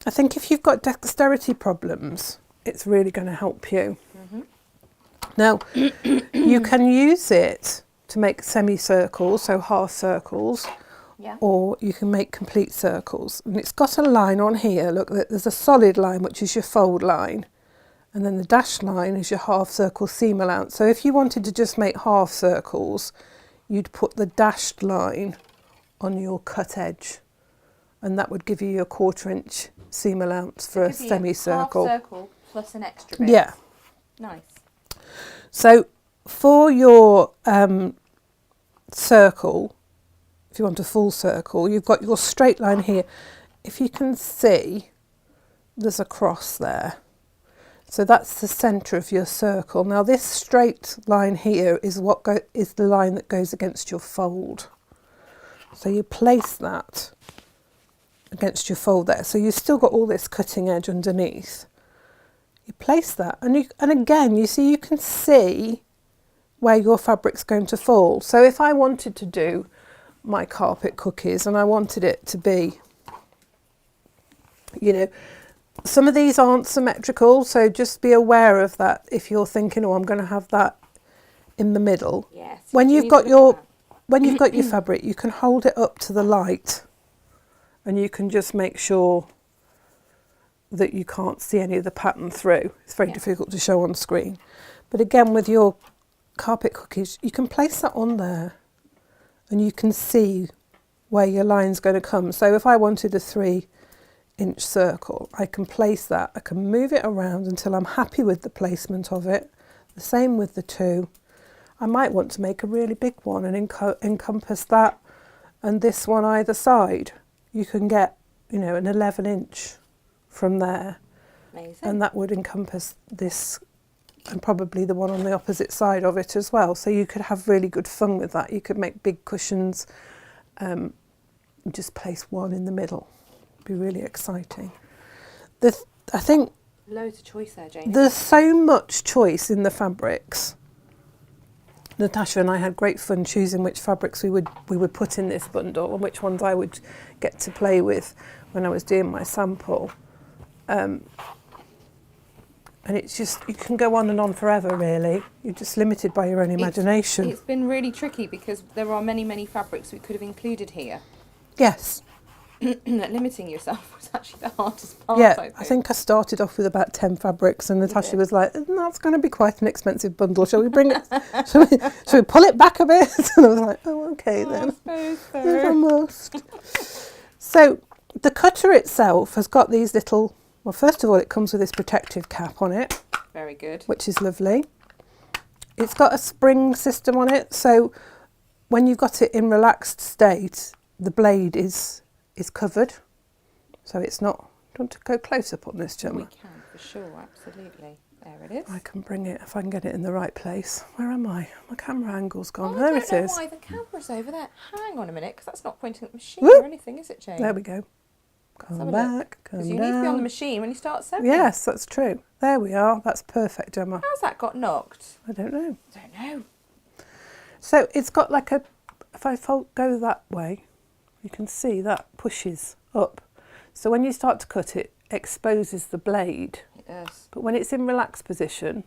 I think if you've got dexterity problems, it's really going to help you. Mm-hmm. Now, you can use it to make semicircles, so half circles, or you can make complete circles. And it's got a line on here. Look, there's a solid line, which is your fold line. And then the dashed line is your half circle seam allowance. So if you wanted to just make half circles, you'd put the dashed line on your cut edge. And that would give you your 1/4 inch seam allowance for a semicircle. Half circle plus an extra bit. Yeah. Nice. So for your circle, if you want a full circle, you've got your straight line here. If you can see, there's a cross there. So that's the centre of your circle. Now this straight line here is is the line that goes against your fold. So you place that against your fold there. So you've still got all this cutting edge underneath. You place that, and again, you see, you can see where your fabric's going to fall. So if I wanted to do my carpet cookies and I wanted it to be, some of these aren't symmetrical, so just be aware of that if you're thinking, I'm going to have that in the middle. Yes. When you've got your fabric, you can hold it up to the light and you can just make sure that you can't see any of the pattern through. It's very difficult to show on screen. But again, with your carpet cookies, you can place that on there and you can see where your line's going to come. So if I wanted a 3-inch circle, I can place that. I can move it around until I'm happy with the placement of it. The same with the 2. I might want to make a really big one and encompass that and this one either side. You can get, an 11-inch from there. Amazing. And that would encompass this and probably the one on the opposite side of it as well. So you could have really good fun with that. You could make big cushions, just place one in the middle. It'd be really exciting. I think loads of choice there, Jane. There's so much choice in the fabrics. Natasha and I had great fun choosing which fabrics we would put in this bundle and which ones I would get to play with when I was doing my sample. And it's just, you can go on and on forever, really. You're just limited by your own imagination. It's been really tricky because there are many, many fabrics we could have included here. Yes. Limiting yourself was actually the hardest part, Yeah, I think I started off with about 10 fabrics and Natasha was like, that's going to be quite an expensive bundle. Shall we bring it, shall we pull it back a bit? And I was like, oh, okay then. I suppose so. Almost. So the cutter itself has got these little, well, first of all, it comes with this protective cap on it. Very good. Which is lovely. It's got a spring system on it, so when you've got it in relaxed state, the blade is covered, so it's not. Do you want to go close up on this, Gemma? We can, for sure, absolutely. There it is. I can bring it, if I can get it in the right place. Where am I? My camera angle's gone. Oh, There I it don't know is. why the camera's over there. Hang on a minute, because that's not pointing at the machine Whoop. or anything, is it, Jane? There we go. Come have a back, come Because you down. need to be on the machine when you start sewing. Yes, that's true. There we are. That's perfect, Gemma. How's that got knocked? I don't know. I don't know. So it's got like a, if I go that way, you can see that pushes up. So when you start to cut it, exposes the blade. It does. But when it's in relaxed position,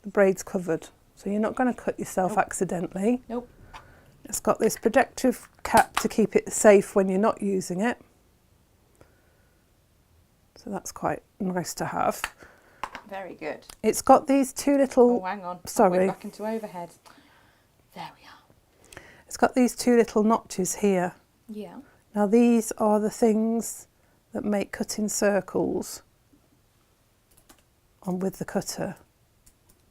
the braid's covered. So you're not going to cut yourself accidentally. Nope. It's got this protective cap to keep it safe when you're not using it. So that's quite nice to have. Very good. It's got these two little... Oh, hang on. Sorry. I went back into overhead. There we are. It's got these two little notches here. Yeah. Now these are the things that make cutting circles on with the cutter,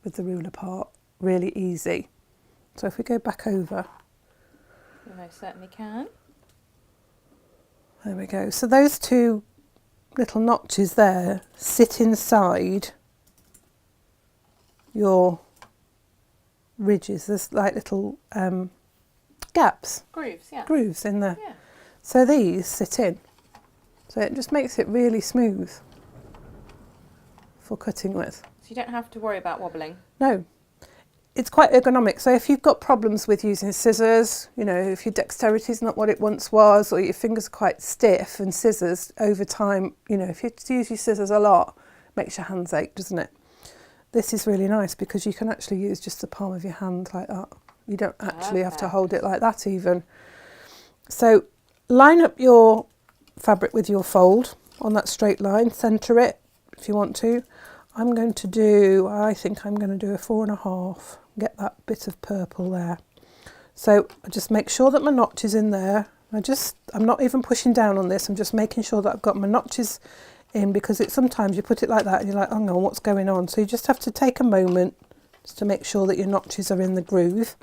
with the ruler part, really easy. So if we go back over, You most certainly can. there we go. So those two little notches there sit inside your ridges. There's like little gaps, Grooves, yeah. grooves in there. Yeah. So these sit in. So it just makes it really smooth for cutting with. So you don't have to worry about wobbling. No, it's quite ergonomic. So if you've got problems with using scissors, you know, if your dexterity is not what it once was, or your fingers are quite stiff, and scissors over time, you know, if you use your scissors a lot, it makes your hands ache, doesn't it? This is really nice because you can actually use just the palm of your hand like that. You don't actually have to hold it like that even. So line up your fabric with your fold on that straight line, centre it if you want to. I'm going to do, I think I'm going to do a 4.5, get that bit of purple there. So I just make sure that my notch is in there. I'm not even pushing down on this, I'm just making sure that I've got my notches in, because sometimes you put it like that and you're like, oh no, what's going on? So you just have to take a moment just to make sure that your notches are in the groove.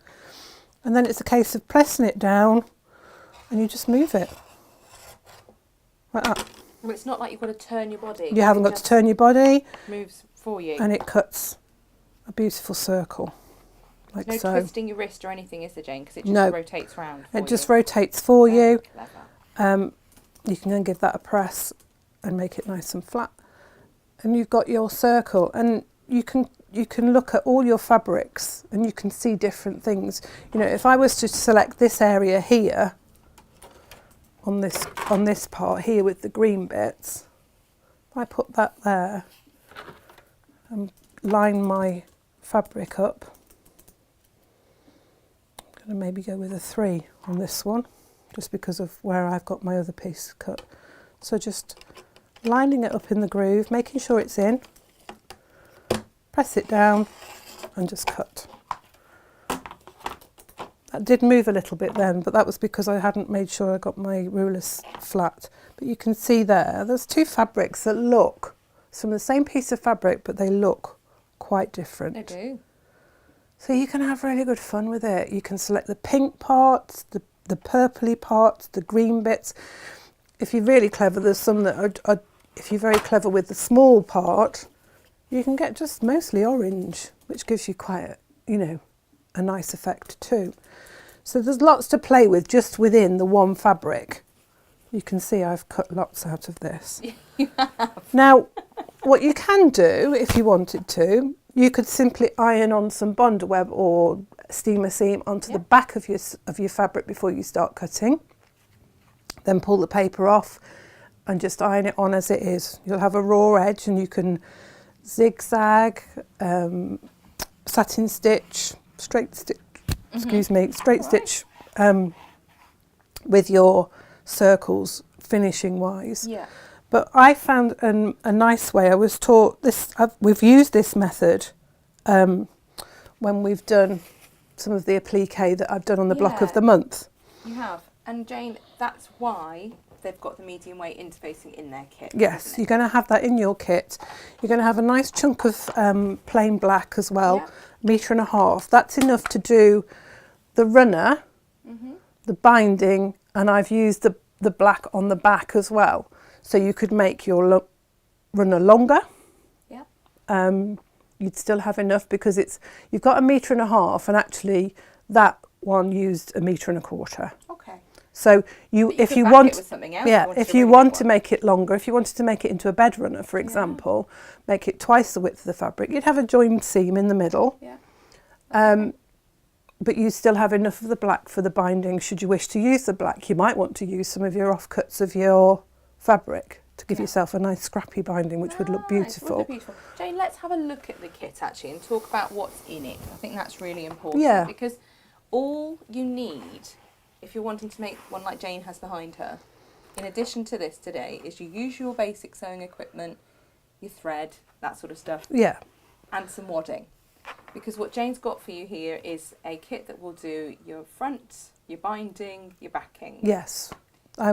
And then it's a case of pressing it down and you just move it. Like that. Well, it's not like you've got to turn your body. You haven't got to turn your body. Moves for you. And it cuts a beautiful circle, like no so. twisting your wrist or anything, is there, Jane? Because it just rotates round for It just you. rotates for you. Clever. You can then give that a press and make it nice and flat. And you've got your circle. And you can look at all your fabrics and you can see different things. You know, if I was to select this area here, on this part here with the green bits, if I put that there and line my fabric up, I'm going to maybe go with a 3 on this one, just because of where I've got my other piece cut. So just lining it up in the groove, making sure it's in, press it down and just cut. That did move a little bit then, but that was because I hadn't made sure I got my rulers flat. But you can see there's two fabrics that look, it's from the same piece of fabric, but they look quite different. They do. So you can have really good fun with it. You can select the pink parts, the purpley parts, the green bits. If you're really clever, there's some that are, if you're very clever with the small part, you can get just mostly orange, which gives you quite a nice effect too. So there's lots to play with just within the one fabric. You can see I've cut lots out of this. You have. Now, what you can do if you wanted to, you could simply iron on some bonder web or steamer seam onto the back of your fabric before you start cutting. Then pull the paper off and just iron it on as it is. You'll have a raw edge and you can zigzag, satin stitch, straight stitch, excuse me, straight stitch with your circles finishing wise. Yeah. But I found a nice way. I was taught this. We've used this method when we've done some of the applique that I've done on the block of the month. You have. And Jane, that's why they've got the medium weight interfacing in their kit. Yes, you're going to have that in your kit. You're going to have a nice chunk of plain black as well, Yeah. 1.5 meters. That's enough to do the runner, the binding, and I've used the black on the back as well. So you could make your runner longer. Yeah. You'd still have enough because you've got 1.5 meters, and actually that one used 1.25 meters. Okay. So if you want, if you want to make it longer, if you wanted to make it into a bed runner, for example, make it twice the width of the fabric, you'd have a joined seam in the middle. Yeah. But you still have enough of the black for the binding. Should you wish to use the black, you might want to use some of your offcuts of your fabric to give yourself a nice scrappy binding, which would look beautiful. Would look beautiful. Jane, let's have a look at the kit actually and talk about what's in it. I think that's really important. Yeah. Because all you need, if you're wanting to make one like Jane has behind her, in addition to this today, is you use your basic sewing equipment, your thread, that sort of stuff. Yeah. And some wadding. Because what Jane's got for you here is a kit that will do your front, your binding, your backing. Yes. I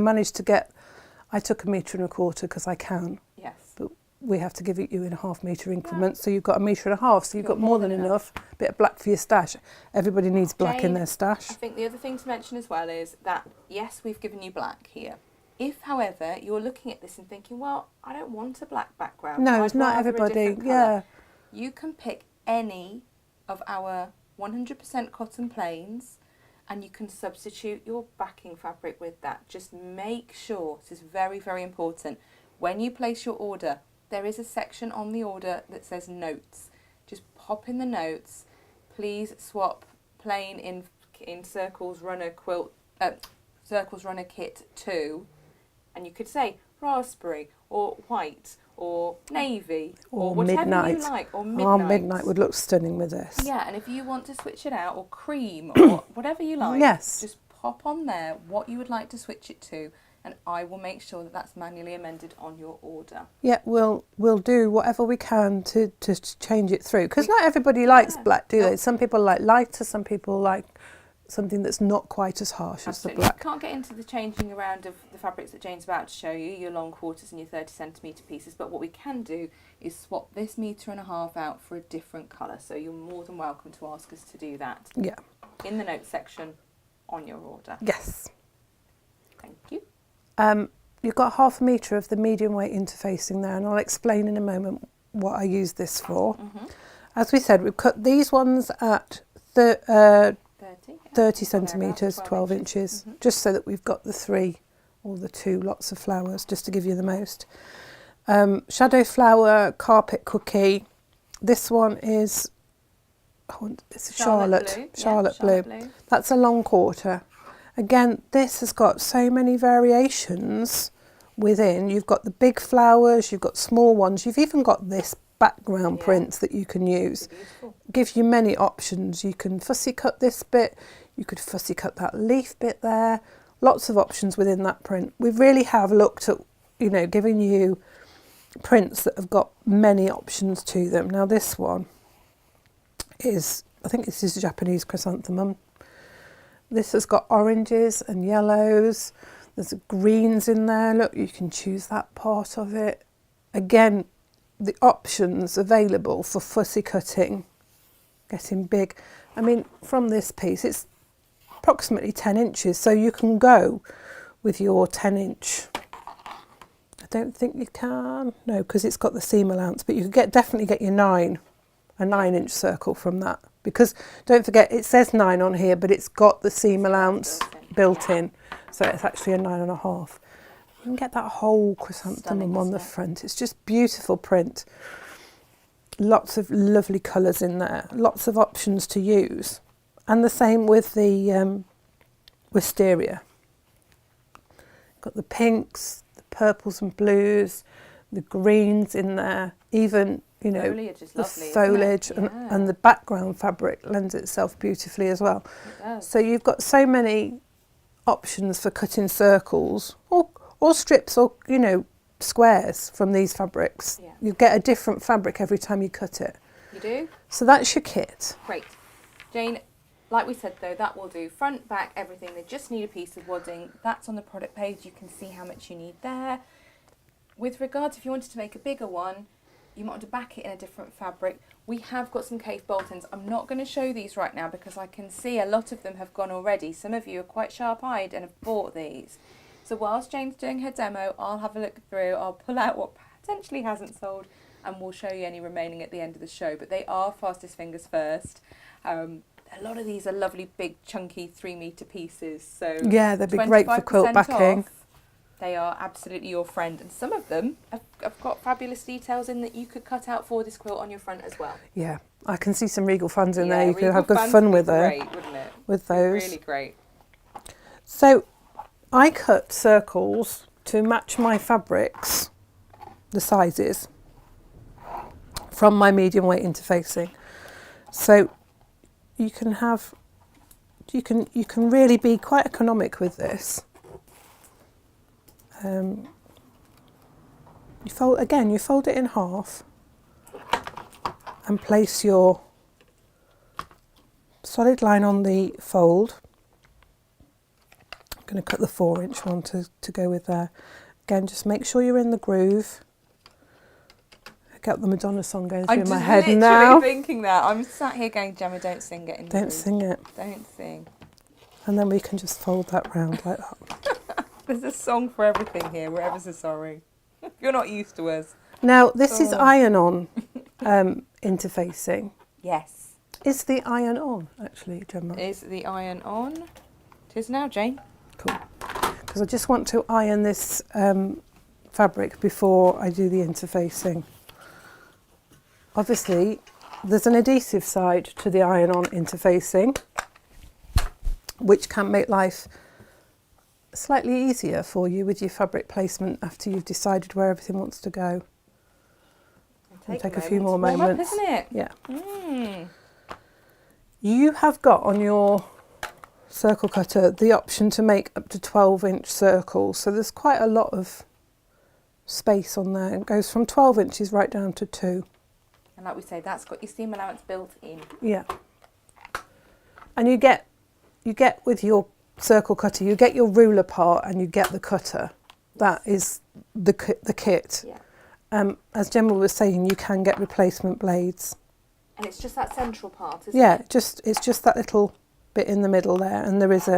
took 1.25 meters because I can. Yes. But we have to give it you in 1/2 meter increments. So you've got 1.5 meters, so you've got more than enough. Bit of black for your stash. Everybody needs black Jane, in their stash. I think the other thing to mention as well is that, yes, we've given you black here. If, however, you're looking at this and thinking, well, I don't want a black background. No, I'd it's not rather a everybody. different colour. You can pick any of our 100% cotton plains and you can substitute your backing fabric with that. Just make sure, this is very, very important, when you place your order, there is a section on the order that says notes. Just pop in the notes. Please swap plain in Circles Runner Circles Runner Kit 2, and you could say raspberry or white or navy or whatever midnight. you like, or midnight. Oh, midnight would look stunning with this. Yeah, and if you want to switch it out, or cream or whatever you like, Yes. just pop on there what you would like to switch it to, and I will make sure that that's manually amended on your order. Yeah, we'll do whatever we can to change it through, because not everybody likes black, do they? Some people like lighter, some people like something that's not quite as harsh as the black. You can't get into the changing around of the fabrics that Jane's about to show you, your long quarters and your 30cm pieces, but what we can do is swap this 1.5 meters out for a different colour, so you're more than welcome to ask us to do that. Yeah. In the notes section on your order. Yes. Thank you. You've got 1/2 meter of the medium weight interfacing there, and I'll explain in a moment what I use this for. As we said, we've cut these ones at 30 centimetres, 12 inches, just so that we've got the 3 or the 2 lots of flowers, just to give you the most. Shadow flower, carpet cookie. This one is, it's Charlotte blue. That's a long quarter. Again, this has got so many variations within. You've got the big flowers, you've got small ones, you've even got this background print that you can use. Gives you many options. You can fussy cut this bit, you could fussy cut that leaf bit there. Lots of options within that print. We really have looked at, giving you prints that have got many options to them. Now this one is, I think this is a Japanese chrysanthemum. This has got oranges and yellows. There's greens in there. Look, you can choose that part of it. Again, the options available for fussy cutting, getting big. I mean, from this piece, it's approximately 10 inches, so you can go with your 10-inch. I don't think you can, no, because it's got the seam allowance, but you could definitely get your a 9-inch circle from that. Because don't forget, it says 9 on here, but it's got the seam allowance built in, so it's actually a 9.5. You can get that whole chrysanthemum on the front. It's just beautiful print. Lots of lovely colours in there. Lots of options to use. And the same with the wisteria. Got the pinks, the purples and blues, the greens in there. Even you know, foliage is the lovely, foliage isn't it? and the background fabric lends itself beautifully as well. It does. So you've got so many options for cutting circles or strips or, you know, squares from these fabrics. Yeah. You get a different fabric every time you cut it. You do? So that's your kit. Great. Jane, like we said though, that will do front, back, everything. They just need a piece of wadding. That's on the product page. You can see how much you need there. With regards, if you wanted to make a bigger one, you might want to back it in a different fabric. We have got some cave boltons. I'm not going to show these right now because I can see a lot of them have gone already. Some of you are quite sharp-eyed and have bought these. So whilst Jane's doing her demo, I'll have a look through, I'll pull out what potentially hasn't sold, and we'll show you any remaining at the end of the show. But they are fastest fingers first. A lot of these are lovely, big, chunky 3-metre pieces. So yeah, they'd be great for quilt 25% backing. off. They are absolutely your friend, and some of them have got fabulous details in that you could cut out for this quilt on your front as well. Yeah, I can see some regal funds in Yeah, there. You could regal have good funds fun would with be it. great, wouldn't it? With those. Really great. So I cut circles to match my fabrics, the sizes, from my medium weight interfacing. So you can really be quite economic with this. You fold it in half and place your solid line on the fold. I'm going to cut the 4-inch one to go with there. Again, just make sure you're in the groove. I got the Madonna song going through my head now. I'm just literally thinking that. I'm sat here going, Gemma, don't sing it. Don't sing it. Don't sing. And then we can just fold that round like that. There's a song for everything here. We're ever so sorry. You're not used to us. Now, this is iron-on interfacing. Yes. Is the iron on, actually, Gemma? Is the iron on? It is now, Jane. Cool. Because I just want to iron this fabric before I do the interfacing. Obviously, there's an adhesive side to the iron-on interfacing, which can make life slightly easier for you with your fabric placement after you've decided where everything wants to go. It'll take a few more moments, isn't it? Yeah. Mm. You have got on your circle cutter the option to make up to 12-inch circles, so there's quite a lot of space on there. It goes from 12 inches right down to 2. And like we say, that's got your seam allowance built in. Yeah. And you get with your circle cutter, you get your ruler part and you get the cutter. That is the kit. Yeah. As Gemma was saying, you can get replacement blades. And it's just that central part, isn't Yeah, it? it's just that little bit in the middle there, and there is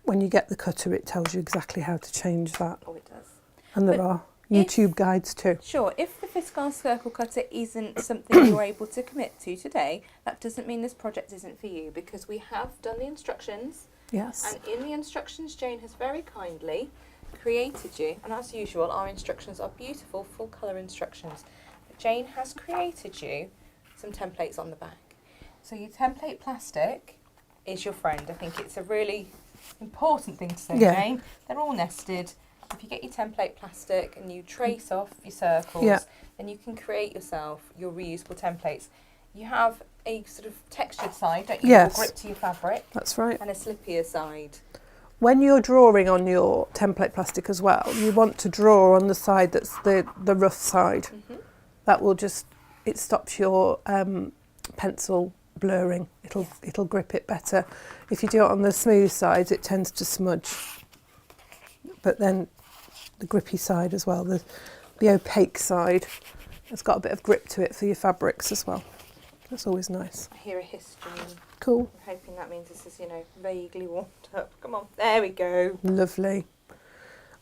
when you get the cutter, it tells you exactly how to change that. Oh, it does. And there are YouTube guides too. Sure, if the Fiskars circle cutter isn't something you're able to commit to today, that doesn't mean this project isn't for you, because we have done the instructions. Yes. And in the instructions, Jane has very kindly created you, and as usual, our instructions are beautiful, full colour instructions. But Jane has created you some templates on the back. So your template plastic is your friend. I think it's a really important thing to say, Jane. They're all nested. If you get your template plastic and you trace off your circles, then you can create yourself your reusable templates. You have a sort of textured side, don't you? Yes. Or grip to your fabric. That's right. And a slippier side. When you're drawing on your template plastic as well, you want to draw on the side that's the rough side. Mm-hmm. That will it stops your pencil blurring. It'll grip it better. If you do it on the smooth sides, it tends to smudge. But then the grippy side as well, the opaque side, it's got a bit of grip to it for your fabrics as well. That's always nice. I hear a hiss, Jane. Cool. I'm hoping that means this is, vaguely warmed up. Come on, there we go. Lovely.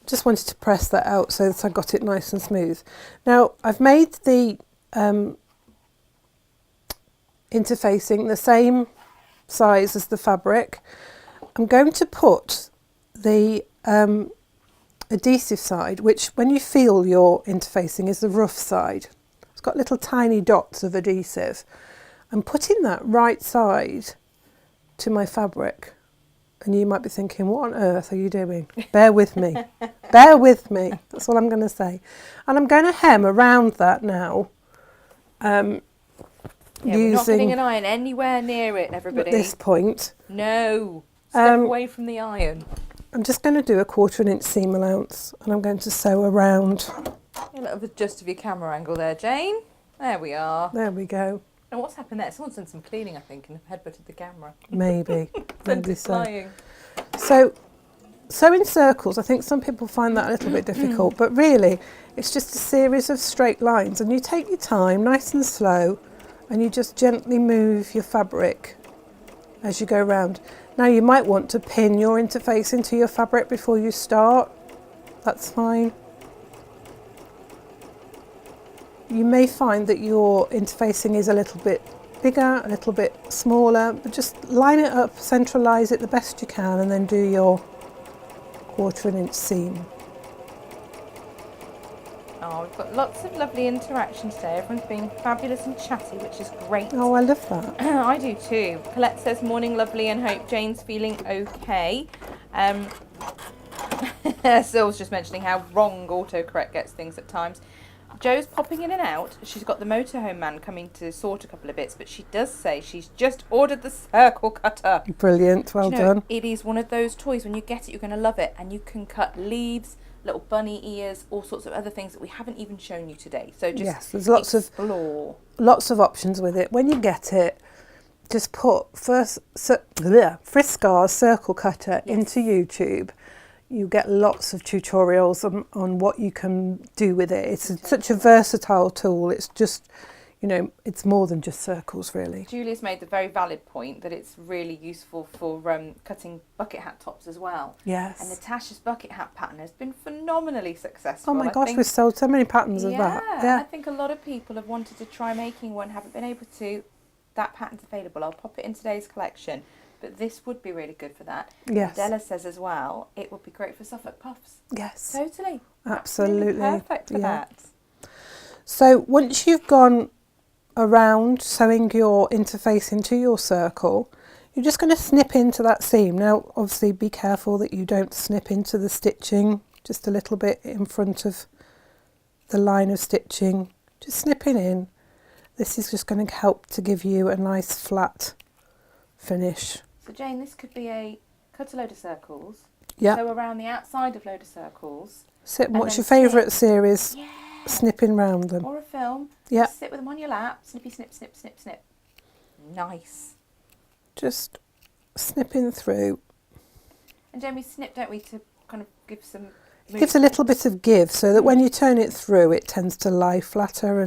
Just wanted to press that out so that I got it nice and smooth. Now, I've made the interfacing the same size as the fabric. I'm going to put the adhesive side, which when you feel your interfacing is the rough side. It's got little tiny dots of adhesive. I'm putting that right side to my fabric. And you might be thinking, what on earth are you doing? Bear with me. Bear with me. That's all I'm going to say. And I'm going to hem around that now Yeah, we're not getting using an iron anywhere near it, everybody. at this point. No. Step away from the iron. I'm just going to do a 1/4 inch seam allowance, and I'm going to sew around. A little adjust of your camera angle there, Jane. There we are. There we go. And what's happened there? Someone's done some cleaning, I think, and headbutted the camera. Maybe. Sent Maybe it so. flying. So in circles, I think some people find that a little bit difficult, but really it's just a series of straight lines, and you take your time, nice and slow, and you just gently move your fabric as you go around. Now you might want to pin your interface into your fabric before you start. That's fine. You may find that your interfacing is a little bit bigger, a little bit smaller, but just line it up, centralise it the best you can, and then do your 1/4 inch seam. Oh, we've got lots of lovely interaction today. Everyone's being fabulous and chatty, which is great. Oh, I love that. I do too. Colette says, morning lovely, and hope Jane's feeling okay. Syl's just mentioning how wrong autocorrect gets things at times. Joe's popping in and out. She's got the motorhome man coming to sort a couple of bits, but she does say she's just ordered the circle cutter. Brilliant, well done. It is one of those toys, when you get it, you're going to love it, and you can cut leaves, little bunny ears, all sorts of other things that we haven't even shown you today. So just yes, there's lots of options with it. When you get it, just put Friscar's circle cutter into YouTube. You get lots of tutorials on what you can do with it. It's such a versatile tool. It's just, it's more than just circles, really. Julia's made the very valid point that it's really useful for cutting bucket hat tops as well. Yes. And Natasha's bucket hat pattern has been phenomenally successful. Oh my gosh, we've sold so many patterns of that. Yeah, I think a lot of people have wanted to try making one, haven't been able to. That pattern's available. I'll pop it in today's collection. But this would be really good for that. Yes. Della says as well, it would be great for Suffolk puffs. Yes. Totally. Absolutely. Perfect for that. So once you've gone around sewing your interface into your circle, you're just going to snip into that seam. Now, obviously, be careful that you don't snip into the stitching, just a little bit in front of the line of stitching. Just snipping in. This is just going to help to give you a nice flat finish. So Jane, this could be cut a load of circles, Yeah. sew around the outside of load of circles. What's your favourite series? Yeah. Snipping round them. Or a film. Yeah. Sit with them on your lap, snippy, snip, snip, snip, snip. Nice. Just snipping through. And Jane, we snip, don't we, to kind of give some It gives a little bit of give, so that when you turn it through, it tends to lie flatter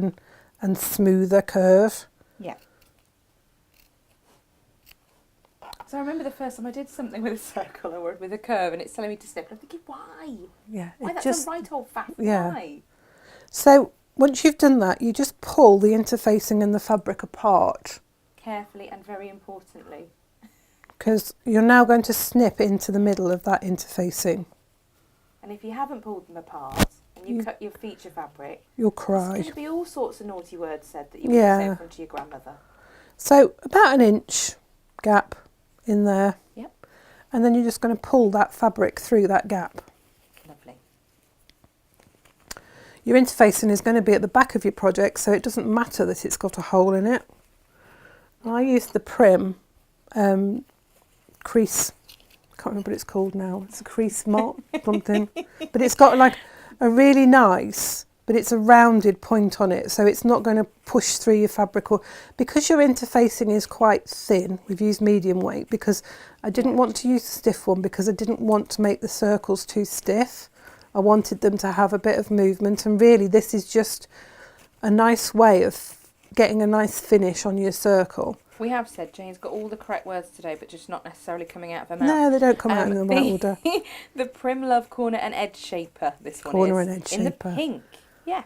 and smoother curve. Yeah. So I remember the first time I did something with a circle or with a curve, and it's telling me to snip. And I'm thinking, why? Yeah. Why? That's a right old faff. Yeah. Why? So once you've done that, you just pull the interfacing and the fabric apart. Carefully and very importantly. Because you're now going to snip into the middle of that interfacing. And if you haven't pulled them apart and you cut your feature fabric, You'll there's cry. going to be all sorts of naughty words said that you wouldn't say in front of your grandmother. So about an inch gap in there. Yep. And then you're just going to pull that fabric through that gap. Lovely. Your interfacing is going to be at the back of your project, so it doesn't matter that it's got a hole in it. I use the Prim crease, I can't remember what it's called now, it's a crease mark something, but it's got like a really nice, but it's a rounded point on it, so it's not going to push through your fabric. Or because your interfacing is quite thin, we've used medium weight, because I didn't want to use a stiff one, because I didn't want to make the circles too stiff. I wanted them to have a bit of movement, and really this is just a nice way of getting a nice finish on your circle. We have said Jane's got all the correct words today, but just not necessarily coming out of her mouth. No, they don't come out in the right order. The Prim Love Corner and Edge Shaper, this one Corner is. and Edge in Shaper. the pink, yes.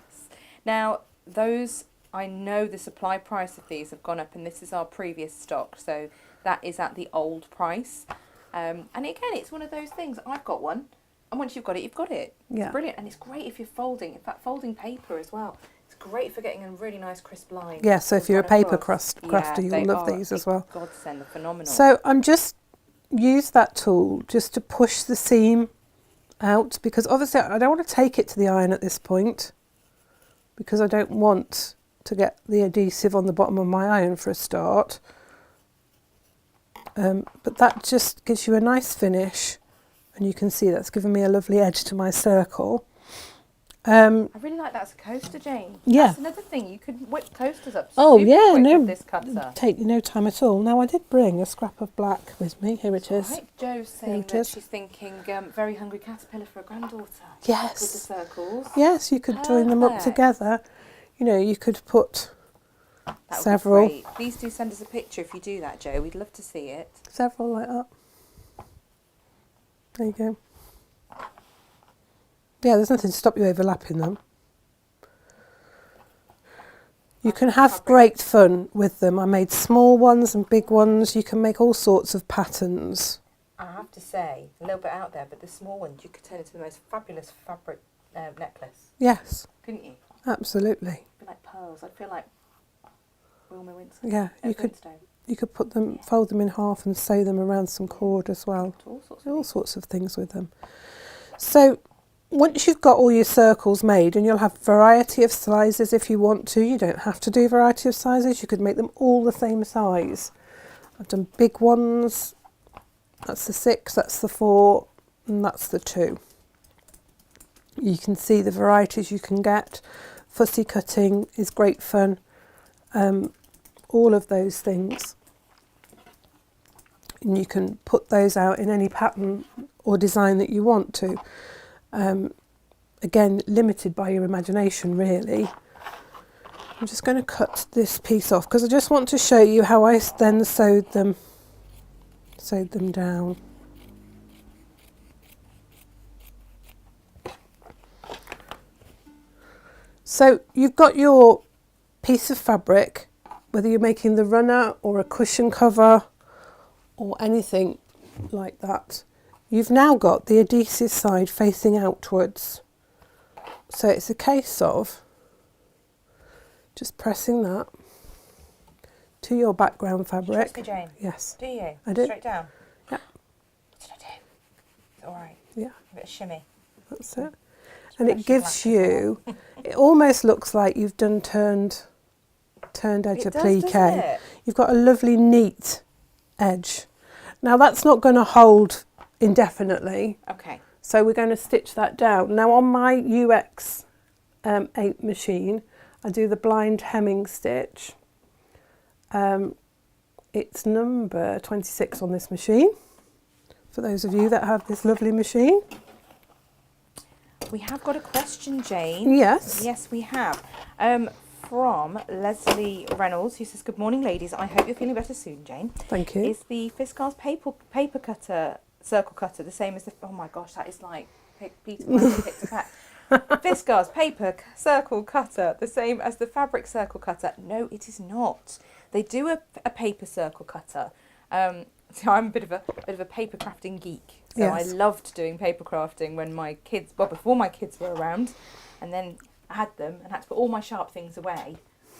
Now, those, I know the supply price of these have gone up, and this is our previous stock, so that is at the old price. And again, it's one of those things, I've got one, and once you've got it, you've got it. Yeah. It's brilliant, and it's great if you're folding, in fact, folding paper as well. Great for getting a really nice crisp line. Yeah, so if you're a paper crafter, yeah, you'll love these as well. Godsend, they're phenomenal. So I'm just use that tool just to push the seam out, because obviously I don't want to take it to the iron at this point, because I don't want to get the adhesive on the bottom of my iron for a start. But that just gives you a nice finish, and you can see that's given me a lovely edge to my circle. I really like that as a coaster, Jane. Yeah. That's another thing. You could whip coasters up Oh super yeah, quick no, with this cutter. take no time at all. Now I did bring a scrap of black with me. Here it is. Right, Jo's saying that she's thinking very hungry caterpillar for a granddaughter. Yes. With the circles. Yes, you could join them up Perfect. together. You know, you could put That would several. be great. Please do send us a picture if you do that, Jo. We'd love to see it. Several like that. There you go. Yeah, there's nothing to stop you overlapping them. You can have great fun with them. I made small ones and big ones. You can make all sorts of patterns. I have to say, a little bit out there, but the small ones you could turn into the most fabulous fabric necklace, Yes, couldn't you? absolutely. Be like pearls. I feel like Wilma Winston. Yeah, you could put them, fold them in half and sew them around some cord as well. All sorts of things with them. So once you've got all your circles made, and you'll have variety of sizes if you want to. You don't have to do variety of sizes. You could make them all the same size. I've done big ones. That's the 6, that's the 4, and that's the 2. You can see the varieties you can get. Fussy cutting is great fun. All of those things. And you can put those out in any pattern or design that you want to. Again, limited by your imagination, really. I'm just going to cut this piece off because I just want to show you how I then sewed them down. So you've got your piece of fabric, whether you're making the runner or a cushion cover or anything like that. You've now got the adhesive side facing outwards. So it's a case of just pressing that to your background fabric. Trust me, Jane. Yes. Do you? I do. Straight down? Yeah. What did I do? It's all right. Yeah, A bit of shimmy. that's it. And it Pressure gives black as you, it almost looks like you've done turned edge It does, applique. doesn't it? You've got a lovely neat edge. Now that's not going to hold indefinitely, Okay. so we're going to stitch that down. Now on my UX 8 machine, I do the blind hemming stitch. It's number 26 on this machine, for those of you that have this lovely machine. We have got a question, Jane. Yes. Yes, we have. From Leslie Reynolds, who says, "Good morning, ladies. I hope you're feeling better soon, Jane. Thank you. Is the Fiskars paper cutter, circle cutter, the same as the... Oh my gosh, that is like Peter Pan picked a pack. Fiskars paper circle cutter, the same as the fabric circle cutter? No, it is not. They do a paper circle cutter. So I'm a bit of a paper crafting geek. So Yes. I loved doing paper crafting when my kids, well, before my kids were around, and then I had them and had to put all my sharp things away,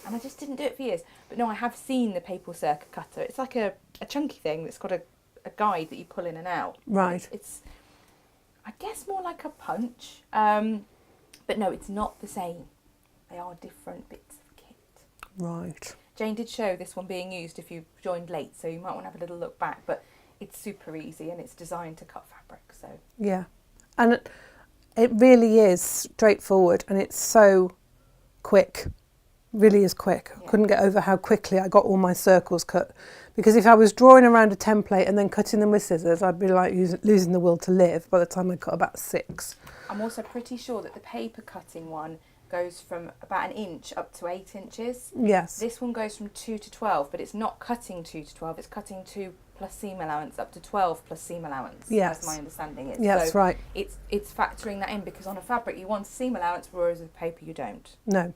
and I just didn't do it for years. But no, I have seen the paper circle cutter. It's like a chunky thing that's got a guide that you pull in and out. Right. It's I guess more like a punch, but no, it's not the same. They are different bits of kit. Right. Jane did show this one being used if you joined late, so you might want to have a little look back, but it's super easy and it's designed to cut fabric. So Yeah. And it really is straightforward, and it's so quick. Really is quick. Yeah. I couldn't get over how quickly I got all my circles cut, because if I was drawing around a template and then cutting them with scissors, I'd be like losing the will to live by the time I cut about 6. I'm also pretty sure that the paper cutting one goes from about 1 inch up to 8 inches. Yes. This one goes from 2 to 12, but it's not cutting 2 to 12, it's cutting 2 plus seam allowance up to 12 plus seam allowance. Yes. As my understanding is. Yeah, that's right. It's factoring that in, because on a fabric you want a seam allowance, whereas with paper you don't. No.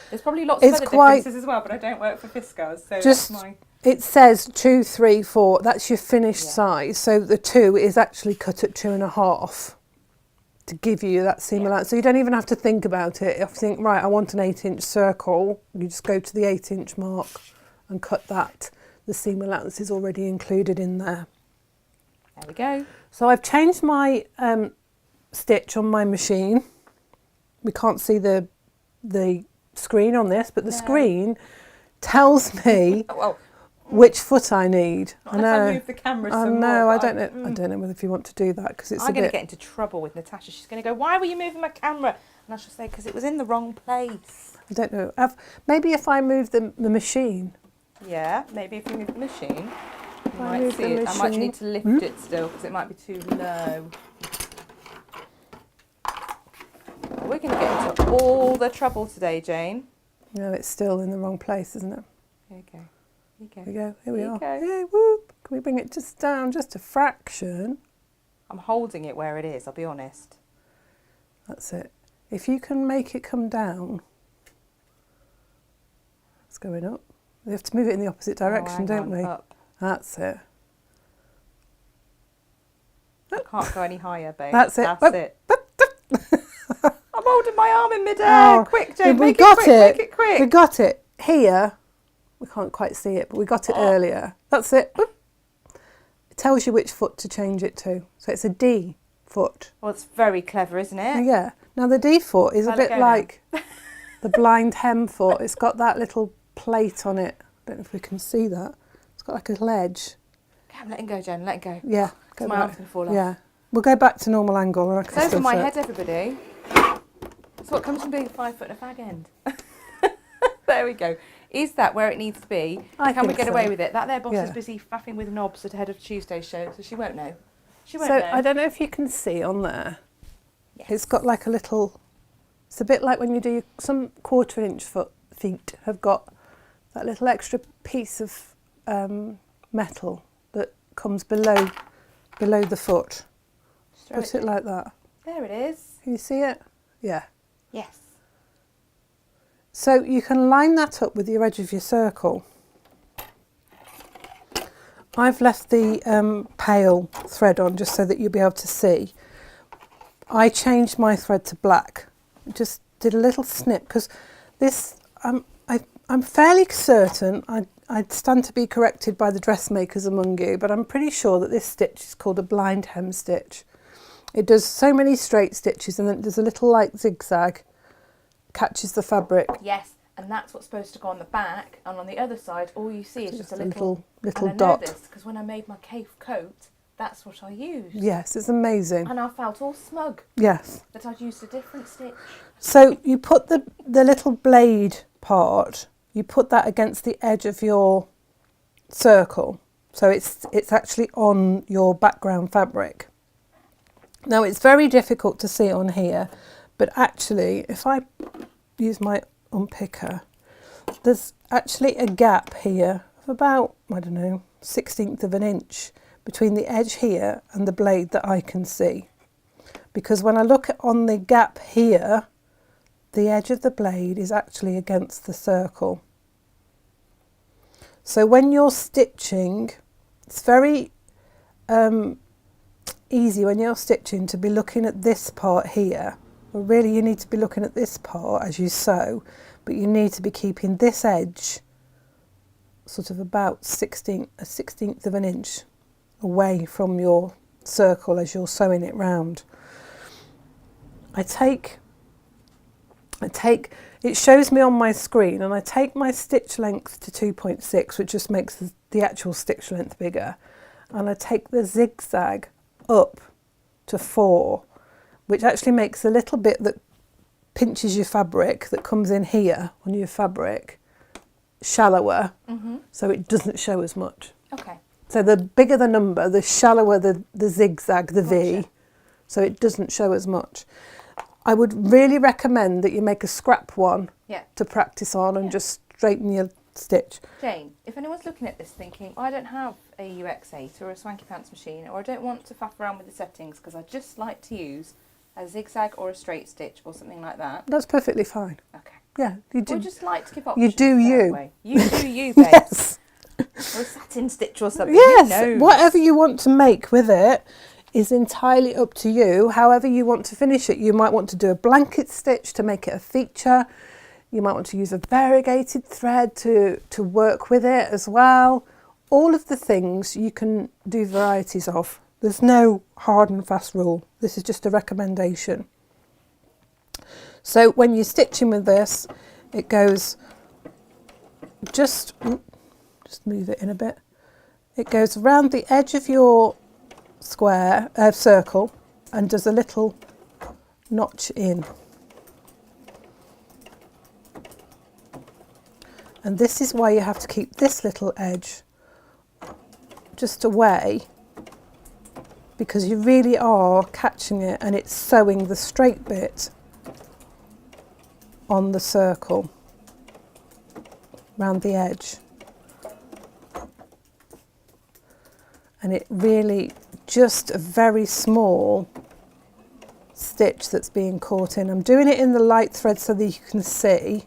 There's probably lots of It's other quite- differences as well, but I don't work for Fiskars, so Just- that's my... It says 2, 3, 4. That's your finished Yeah. size. So the 2 is actually cut at 2.5 to give you that seam Yeah. allowance. So you don't even have to think about it. If you think, right, I want an 8-inch circle, you just go to the 8-inch mark and cut that. The seam allowance is already included in there. There we go. So I've changed my stitch on my machine. We can't see the screen on this, but the screen tells me well, which foot I need. I know. If I move the camera I some know. more, I don't know. I don't know whether if you want to do that because it's I'm a going to bit. get into trouble with Natasha. She's going to go, "Why were you moving my camera?" And I shall say, "Because it was in the wrong place." I don't know. Maybe if I move the machine. Yeah, maybe if you move the machine, you I might move see the it. I might machine. need to lift it still because it might be too low. We're going to get into all the trouble today, Jane. No, it's still in the wrong place, isn't it? Here you go. Here you go. Here we go. Here we Here you are. go. Yeah, whoop. Can we bring it just down, just a fraction? I'm holding it where it is, I'll be honest. That's it. If you can make it come down, it's going up. We have to move it in the opposite direction, don't we? Up. That's it. I can't go any higher, babe. That's it. That's it. I'm holding my arm in midair. Oh, Quick, Jane, we make got it quick, make it quick. We got it here. We can't quite see it, but we got it earlier. That's it. Whoop. It tells you which foot to change it to. So it's a D foot. Well, it's very clever, isn't it? Yeah. Now the D foot is a I'll let bit go now. like the blind hem foot. It's got that little plate on it. I don't know if we can see that. It's got like a ledge. Okay, I'm letting go, Jen. Let it go. Yeah. Because my arm's going to fall off. Yeah. We'll go back to normal angle. And I can It's over still my see it. head, everybody. That's what comes from being 5 foot and a fag end. There we go. Is that where it needs to be? I Can we think get so. away with it? That there boss Yeah. is busy faffing with knobs ahead of Tuesday's show, so she won't know. She won't So know. I don't know if you can see on there. Yes. It's got like a little. It's a bit like when you do some 1/4 inch feet have got that little extra piece of metal that comes below the foot. Just throw Put it like that. There it is. Can you see it? Yeah. Yes. So you can line that up with your edge of your circle. I've left the pale thread on just so that you'll be able to see. I changed my thread to black. Just did a little snip because this, I'm fairly certain, I'd stand to be corrected by the dressmakers among you, but I'm pretty sure that this stitch is called a blind hem stitch. It does so many straight stitches and then there's a little like zigzag, catches the fabric. Yes, and that's what's supposed to go on the back, and on the other side, all you see is just a little little and I dot. know this because when I made my cave coat, that's what I used. Yes, it's amazing. And I felt all smug Yes. that I'd used a different stitch. So you put the little blade part, you put that against the edge of your circle. So it's actually on your background fabric. Now it's very difficult to see on here, but actually if I use my unpicker, there's actually a gap here of about, I don't know, 1/16 of an inch between the edge here and the blade that I can see. Because when I look on the gap here, the edge of the blade is actually against the circle. So when you're stitching, it's very easy when you're stitching to be looking at this part here. Well, really you need to be looking at this part as you sew, but you need to be keeping this edge sort of about 1/16 of an inch away from your circle as you're sewing it round. I take, it shows me on my screen, and I take my stitch length to 2.6, which just makes the actual stitch length bigger, and I take the zigzag up to 4, which actually makes a little bit that pinches your fabric, that comes in here on your fabric, shallower, so it doesn't show as much. Okay. So the bigger the number, the shallower the zigzag, the V, Gotcha. so it doesn't show as much. I would really recommend that you make a scrap one Yeah. to practice on and Yeah. just straighten your stitch. Jane, if anyone's looking at this thinking, I don't have a UX8 or a Swanky Pants machine, or I don't want to faff around with the settings because I just like to use a zigzag or a straight stitch or something like that. That's perfectly fine. Okay. Yeah, you Or do. just like to give You options. do that you. way. You do you, babe. Yes, Or a satin stitch or something. yes. Who knows? Whatever you want to make with it is entirely up to you. However you want to finish it. You might want to do a blanket stitch to make it a feature. You might want to use a variegated thread to work with it as well. All of the things you can do varieties of. There's no hard and fast rule. This is just a recommendation. So when you're stitching with this, It goes just move it in a bit. It goes around the edge of your square, circle, and does a little notch in. And this is why you have to keep this little edge just away, because you really are catching it and it's sewing the straight bit on the circle round the edge. And it really just a very small stitch that's being caught in. I'm doing it in the light thread so that you can see.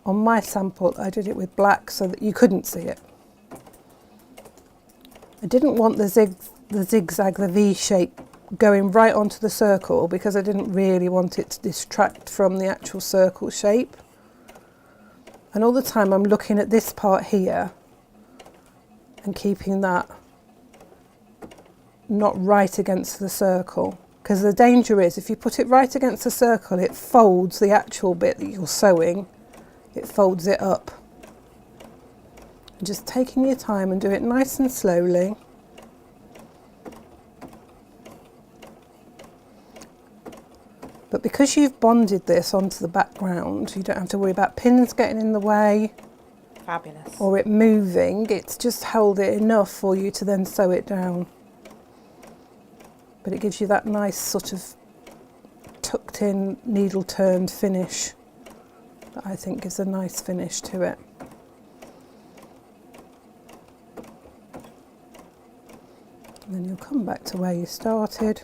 On my sample I did it with black so that you couldn't see it. I didn't want the zigzag, the V shape going right onto the circle because I didn't really want it to distract from the actual circle shape. And all the time I'm looking at this part here and keeping that not right against the circle, because the danger is if you put it right against the circle it folds the actual bit that you're sewing, it folds it up. And just taking your time and do it nice and slowly. But because you've bonded this onto the background, you don't have to worry about pins getting in the way. Fabulous. Or it moving. It's just held it enough for you to then sew it down. But it gives you that nice sort of tucked in, needle turned finish that I think gives a nice finish to it. And then you'll come back to where you started.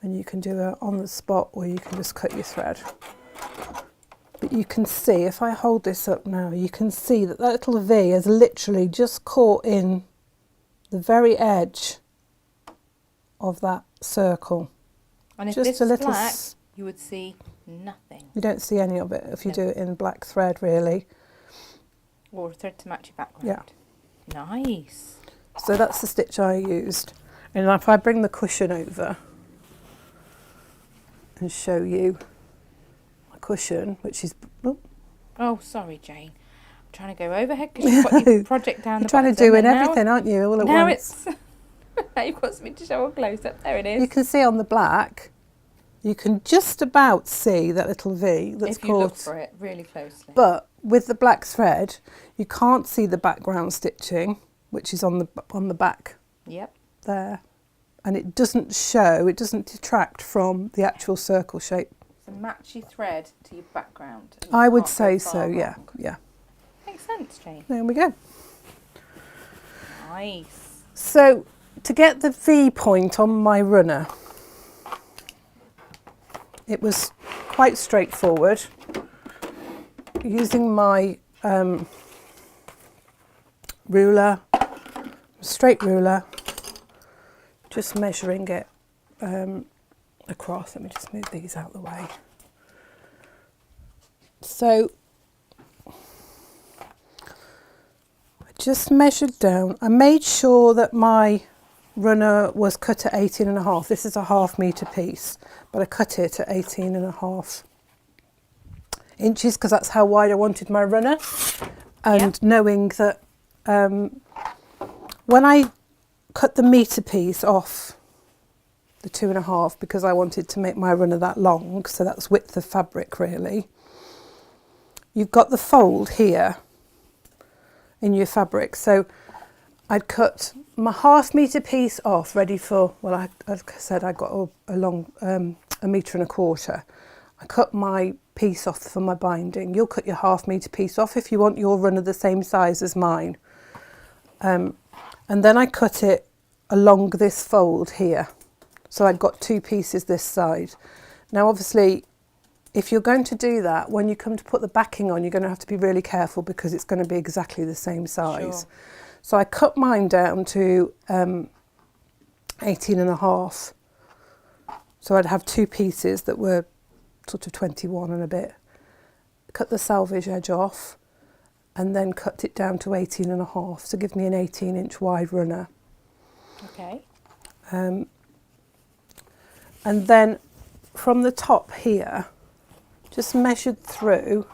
And you can do it on the spot or you can just cut your thread. But you can see, if I hold this up now, you can see that that little V has literally just caught in the very edge of that circle. And if just this a was little black, you would see nothing. You don't see any of it if you do it in black thread, really. Or a thread to match your background. Yeah. Nice. So that's the stitch I used. And if I bring the cushion over and show you my cushion, which is... Oh, sorry, Jane. I'm trying to go overhead because you've got your project down the bottom. You're trying to do in everything, aren't you, all at once? Now you've got something to show a close-up. There it is. You can see on the black, you can just about see that little V that's caught. If you look for it really closely. But with the black thread, you can't see the background stitching, which is on the back. Yep. There. And it doesn't show, it doesn't detract from the actual circle shape. So match your thread to your background. I would say so, yeah. Makes sense, Jane. There we go. Nice. So to get the V point on my runner, it was quite straightforward. Using my ruler, straight ruler, just measuring it across. Let me just move these out of the way. So I just measured down. I made sure that my runner was cut at 18.5. This is a ½ metre piece, but I cut it at 18.5 inches because that's how wide I wanted my runner. And knowing that when I cut the metre piece off the 2.5, because I wanted to make my runner that long, so that's width of fabric really, you've got the fold here in your fabric. So I'd cut my ½ metre piece off, ready for, well, like I said, I got a long 1.25 metres. I cut my piece off for my binding. You'll cut your ½ metre piece off if you want your runner the same size as mine. And then I cut it along this fold here. So I'd got 2 pieces this side. Now obviously, if you're going to do that, when you come to put the backing on, you're going to have to be really careful because it's going to be exactly the same size. Sure. So I cut mine down to 18.5. So I'd have 2 pieces that were sort of 21 and a bit. Cut the selvage edge off and then cut it down to 18.5 to give me an 18-inch wide runner. Okay. And then from the top here, just measured through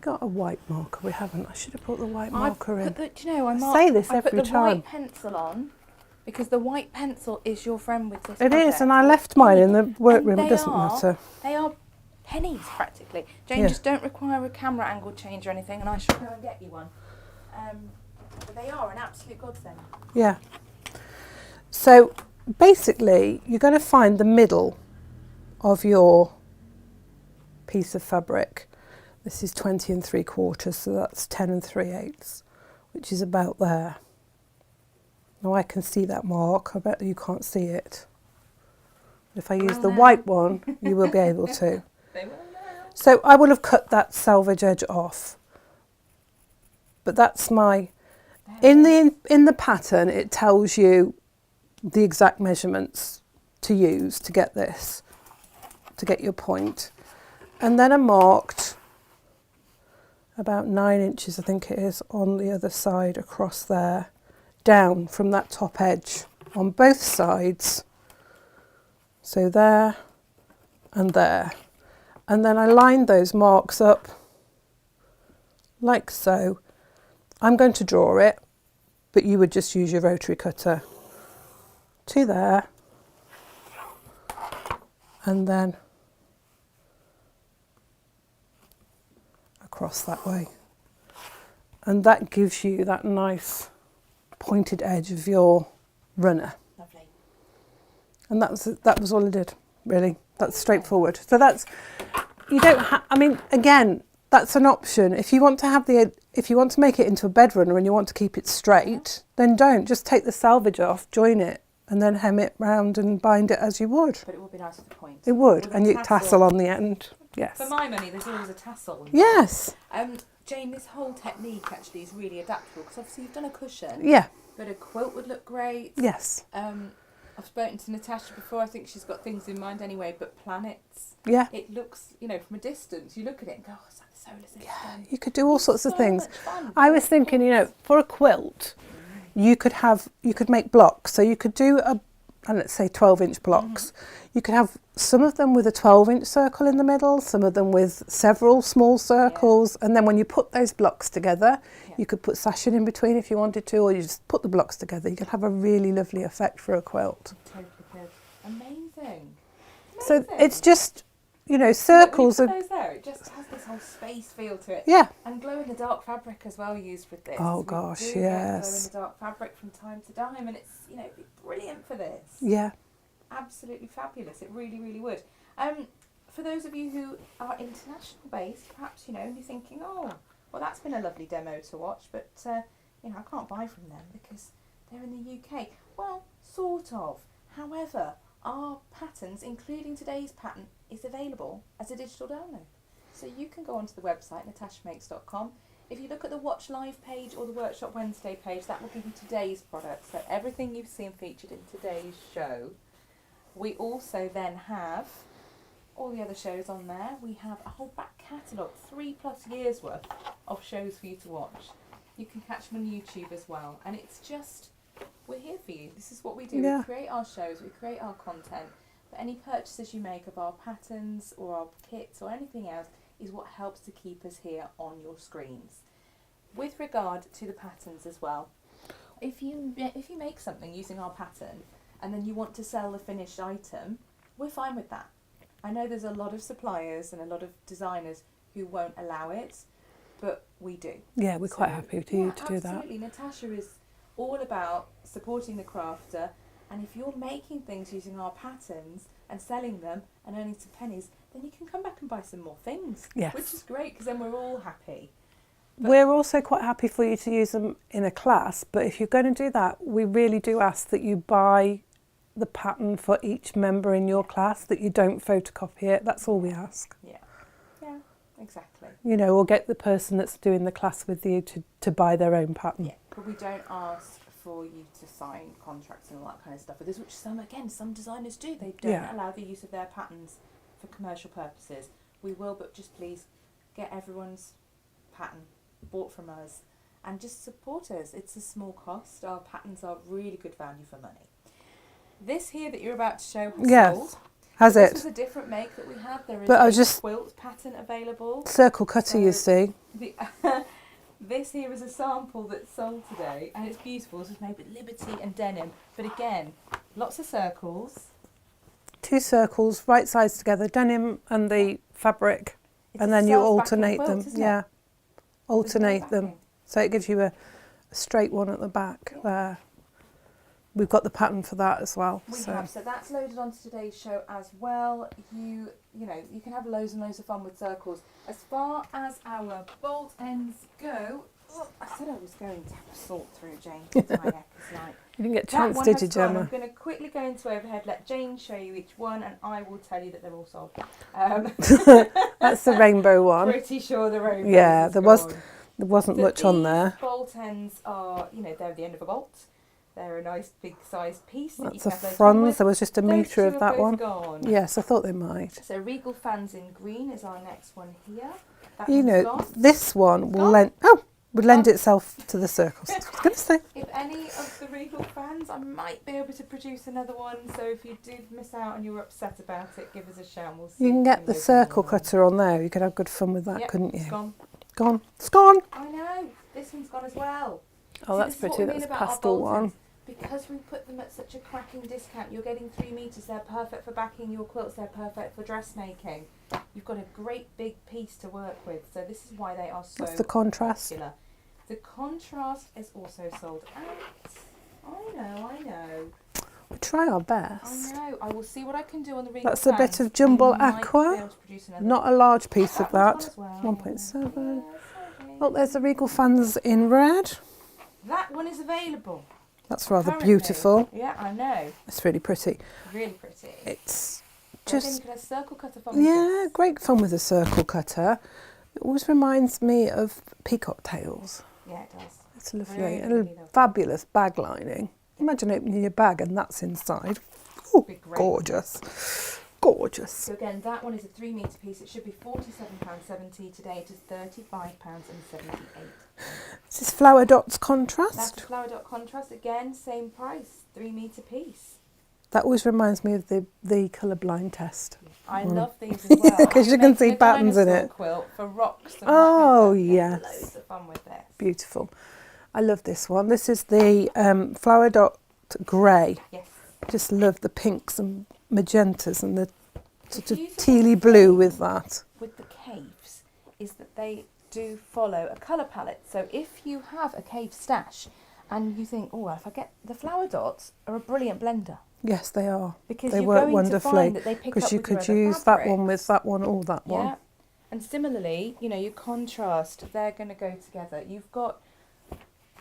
got a white marker? We haven't. I should have put the white marker in. Do you know, Say this I every put the time. white pencil on because the white pencil is your friend with this It project. is, and I left mine in the workroom. It doesn't matter. They are pennies practically. Jane, just don't require a camera angle change or anything, and I shall go and get you one. But they are an absolute godsend. Yeah. So basically, you're going to find the middle of your piece of fabric. This is 20 3/4, so that's 10 3/8, which is about there. Now I can see that mark. I bet you can't see it. If I use the white one, you will be able to. They will now. So I will have cut that selvage edge off. But that's my... In the pattern, it tells you the exact measurements to use to get this, to get your point. And then I marked about 9 inches, I think it is, on the other side across there, down from that top edge on both sides. So there and there. And then I lined those marks up like so. I'm going to draw it, but you would just use your rotary cutter to there, and then across that way. And that gives you that nice pointed edge of your runner. Lovely. And that was all I did, really. That's straightforward. So that's, you don't have, I mean, again, that's an option. If you want to make it into a bed runner and you want to keep it straight, then don't. Just take the selvage off, join it, and then hem it round and bind it as you would. But it would be nice with the point. It would, With and you tassel on the end. Yes. For my money, there's always a tassel. Yes. Jane, this whole technique actually is really adaptable because obviously you've done a cushion. Yeah. But a quilt would look great. Yes. I've spoken to Natasha before. I think she's got things in mind anyway. But planets. Yeah. It looks, from a distance, you look at it and go, oh, it's like the solar system. Yeah. You could do all sorts of things. Much fun. I was thinking, for a quilt, you could make blocks. So you could do let's say 12-inch blocks. Mm-hmm. You could have some of them with a 12-inch circle in the middle, some of them with several small circles, and then when you put those blocks together, you could put sashing in between if you wanted to, or you just put the blocks together. You could have a really lovely effect for a quilt. Totally good. Amazing. So it's just, circles. When you put those there, it just has this whole space feel to it. Yeah. And glow-in-the-dark fabric as well used with this. Oh, We gosh, do get yes. glow-in-the-dark fabric from time to time, and it's, it'd be brilliant for this. Yeah. Absolutely fabulous. It really, really would. For those of you who are international based, perhaps, you're thinking, oh, well, that's been a lovely demo to watch, but, I can't buy from them because they're in the UK. Well, sort of. However, our patterns, including today's pattern, is available as a digital download. So you can go onto the website, natashamakes.com. If you look at the Watch Live page or the Workshop Wednesday page, that will give you today's products. So everything you've seen featured in today's show. We also then have all the other shows on there. We have a whole back catalogue, 3+ years worth of shows for you to watch. You can catch them on YouTube as well. And it's just, we're here for you. This is what we do. Yeah. We create our shows, we create our content. But any purchases you make of our patterns or our kits or anything else is what helps to keep us here on your screens. With regard to the patterns as well, if you make something using our pattern and then you want to sell the finished item, we're fine with that. I know there's a lot of suppliers and a lot of designers who won't allow it, but we do. Yeah, we're quite happy to do that. Absolutely. Natasha is all about supporting the crafter, and if you're making things using our patterns and selling them and earning some pennies, then you can come back and buy some more things. Yes. Which is great because then we're all happy. But we're also quite happy for you to use them in a class, but if you're going to do that, we really do ask that you buy the pattern for each member in your class, that you don't photocopy it. That's all we ask. Yeah, exactly. Or get the person that's doing the class with you to buy their own pattern. Yeah, but we don't ask for you to sign contracts and all that kind of stuff with us, which some designers do. They don't allow the use of their patterns for commercial purposes. We will, but just please get everyone's pattern bought from us and just support us. It's a small cost. Our patterns are really good value for money. This here that you're about to show has sold. Has This it? was a different make that we had. There is But I a was just- quilt pattern available. Circle cutter, you So- see. The, this here is a sample that's sold today, and it's beautiful. This is made with Liberty and denim. But again, lots of circles. 2 circles, right sides together, denim and the fabric, It's and a then you self-backing alternate quilt, them. isn't it? Yeah, There's no alternate them. backing. So it gives you a straight one at the back there. We've got the pattern for that as well. We have, so that's loaded onto today's show as well. You know, you can have loads and loads of fun with circles. As far as our bolt ends go, I said I was going to have a sort through, Jane. What my heck is like. You didn't get a That chance, one did has you, gone. Gemma? I'm going to quickly go into overhead, let Jane show you each one, and I will tell you that they're all sold. That's the rainbow one. Pretty sure the rainbow. Yeah, there wasn't So much on these there. bolt ends are, you know, they're the end of a bolt. They're a nice big sized piece. That you That's can a have loads of fun fronds. with. There was just a Those metre two of are that both one. Gone. Yes, I thought they might. So Regal Fans in green is our next one here. That You one's know, gone. this one will Gone. lend Gone. itself to the circles. I was going to say. If any of the Regal fans, I might be able to produce another one. So if you did miss out and you were upset about it, give us a shout and we'll see. You can if get we the do circle another one. cutter on there. You could have good fun with that, Yep, couldn't It's you? gone. Gone. It's gone. I know. This one's gone as well. Oh, See, that's this is what pretty. we mean That's about our pastel bolt one. ends. Because we put them at such a cracking discount, you're getting 3 metres. They're perfect for backing your quilts. They're perfect for dressmaking. You've got a great big piece to work with. So this is why they are so What's the contrast? popular. The contrast is also sold out. I know. We try our I best. know. I will see what I can do on the Regal That's a bit fans. of jumble We might be aqua. able to produce another Not a large piece of one's that. gone as well. 1.7. Yeah, Oh, there's the Regal Fans in red. that one is available. That's rather currently. beautiful. Yeah, I know. It's really pretty. Really pretty. It's So again, just, you can have circle cutter fun with yeah, this. great fun with a circle cutter. It always reminds me of peacock tails. Yeah, it does. It's lovely. Really, And a really lovely. fabulous bag lining. Imagine opening your bag and that's inside. Oh, Be great. gorgeous. Gorgeous. So again, that one is a 3 metre piece. It should be £47.70. Today it is £35.78. This is Flower Dots That's contrast. a flower dot contrast. Again, same price, 3 metre piece. That always reminds me of the colourblind test. I Mm. love these as well. 'Cause you I'm can making see a patterns in dinosaur it. Quilt for rocks. And Oh, whatnot. yes. Loads of fun with this. Beautiful. I love this one. This is the Flower Dot Grey. Yes. Just love the pinks and magentas and the sort of beautiful tealy blue thing with that. with the caves is that they do follow a colour palette. So if you have a cave stash and you think, oh, if I get the flower dots are a brilliant blender Yes, they are. because They you're work going to wonderfully find that they pick because up you with your could other use that one with fabrics. that one or that one. Yeah, and similarly, you know, your contrast, they're going to go together. You've got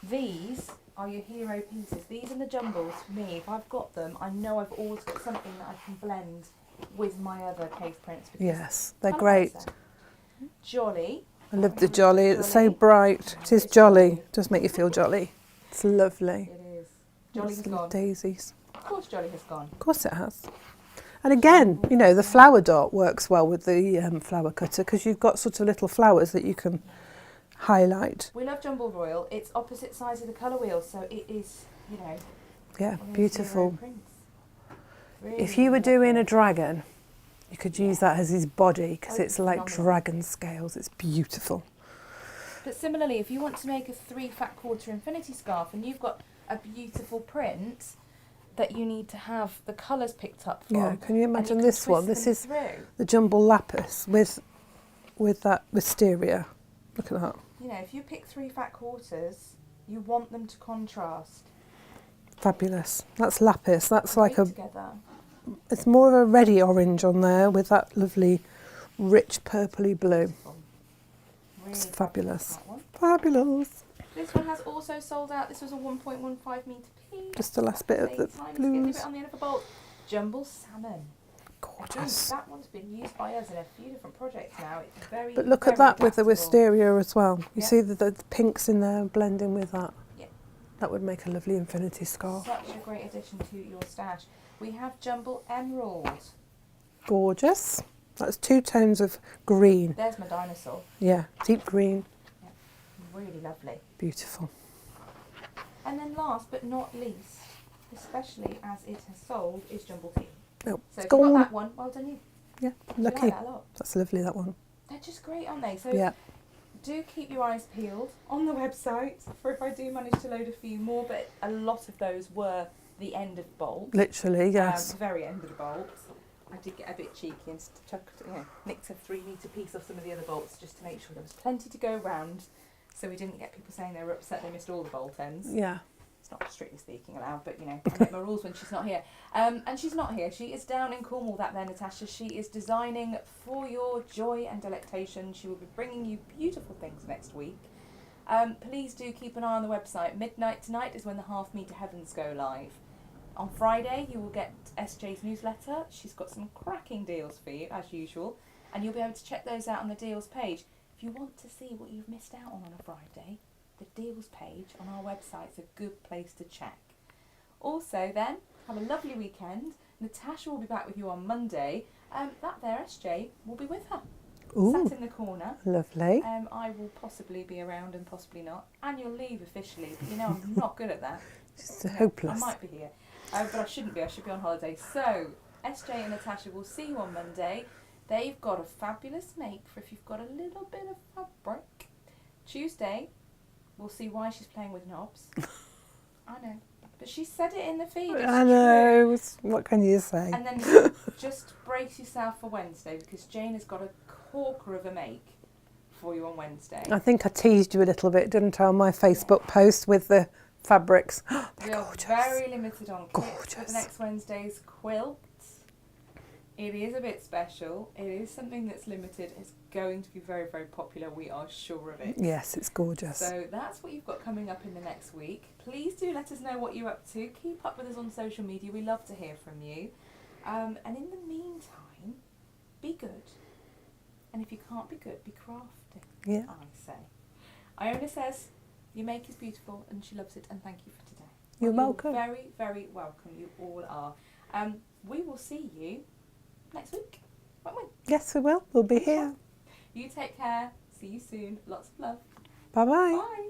these are your hero pieces. These are the jumbles for me. If I've got them, I know I've always got something that I can blend with my other cave prints. because Yes, they're colour great. palette. Jolly. I love the jolly. It's so bright. It is jolly. It does make you feel jolly. It's lovely. It is. Jolly has Lots of gone. daisies. Of course, Jolly has gone. Of course it has. And again, you know, the flower dot works well with the flower cutter because you've got sort of little flowers that you can highlight. We love Jumble Royal. It's opposite sides of the colour wheel, so it is, you know, Yeah, one of those beautiful. hero prints. If you were Really doing a lovely. dragon, you could use that as his body because Oh, it's like phenomenal. dragon scales. It's beautiful. But similarly, if you want to make a 3 fat quarter infinity scarf and you've got a beautiful print that you need to have the colours picked up from, Yeah, can you and imagine can this one? twist This them is through. the jumble lapis with that wisteria. Look at that. You know, if you pick 3 fat quarters, you want them to contrast. Fabulous. That's lapis. That's like Great a, together. it's more of a reddy orange on there with that lovely rich purpley blue. Beautiful. Really It's fabulous. that one. Fabulous. This one has also sold out. This was a 1.15 metre piece. Just the last bit of the Tiny blues. bit on the end of a bolt. Jumble salmon. Gorgeous. That one's been used by us in a few different projects now. It's very. But look at very that with the adaptable. wisteria as well. You Yeah. see the pinks in there blending with that. Yeah. That would make a lovely infinity scarf. Such a great addition to your stash. We have Jumble Emerald. Gorgeous. That's 2 tones of green. There's my dinosaur. Yeah, deep green. Really lovely. Beautiful. And then last but not least, especially as it has sold, is Jumble Tea. Oh, So it's if you got gone. that one, well done you. Yeah, I lucky. like that a lot. That's lovely, that one. They're just great, aren't they? So Yeah. do keep your eyes peeled on the website for if I do manage to load a few more, but a lot of those were the end of bolt. Literally, yes. The very end of the bolts. I did get a bit cheeky and nicked a 3 metre piece off some of the other bolts just to make sure there was plenty to go round, so we didn't get people saying they were upset they missed all the bolt ends. Yeah. It's not strictly speaking allowed, but I make my rules when she's not here. And she's not here. She is down in Cornwall, that there, Natasha. She is designing for your joy and delectation. She will be bringing you beautiful things next week. Please do keep an eye on the website. Midnight tonight is when the Half Metre Heavens go live. On Friday, you will get SJ's newsletter. She's got some cracking deals for you, as usual, and you'll be able to check those out on the deals page. If you want to see what you've missed out on a Friday, the deals page on our website is a good place to check. Also then, have a lovely weekend. Natasha will be back with you on Monday. That there, SJ, will be with her. Ooh, Sat in the corner. lovely. I will possibly be around and possibly not. Annual leave officially, but I'm not good at that. Just hopeless. I might be here. But I shouldn't be. I should be on holiday. So, SJ and Natasha will see you on Monday. They've got a fabulous make for if you've got a little bit of fabric. Tuesday, we'll see why she's playing with knobs. I know. But she said it in the feed. It's I know. What can you say? And then just brace yourself for Wednesday, because Jane has got a corker of a make for you on Wednesday. I think I teased you a little bit, didn't I, on my Facebook post with the fabrics. They're We're gorgeous. very limited on kits for Gorgeous. the next Wednesday's quilt. It is a bit special. It is something that's limited. It's going to be very, very popular. We are sure of it. Yes, it's gorgeous. So that's what you've got coming up in the next week. Please do let us know what you're up to. Keep up with us on social media. We love to hear from you. And in the meantime, be good. And if you can't be good, be crafty. Yeah. I say. Iona says, your make is beautiful and she loves it, and thank you for today. You're welcome. Very, very welcome. You all are. We will see you next week, won't we? Yes, we will. We'll be here. You take care. See you soon. Lots of love. Bye-bye. Bye.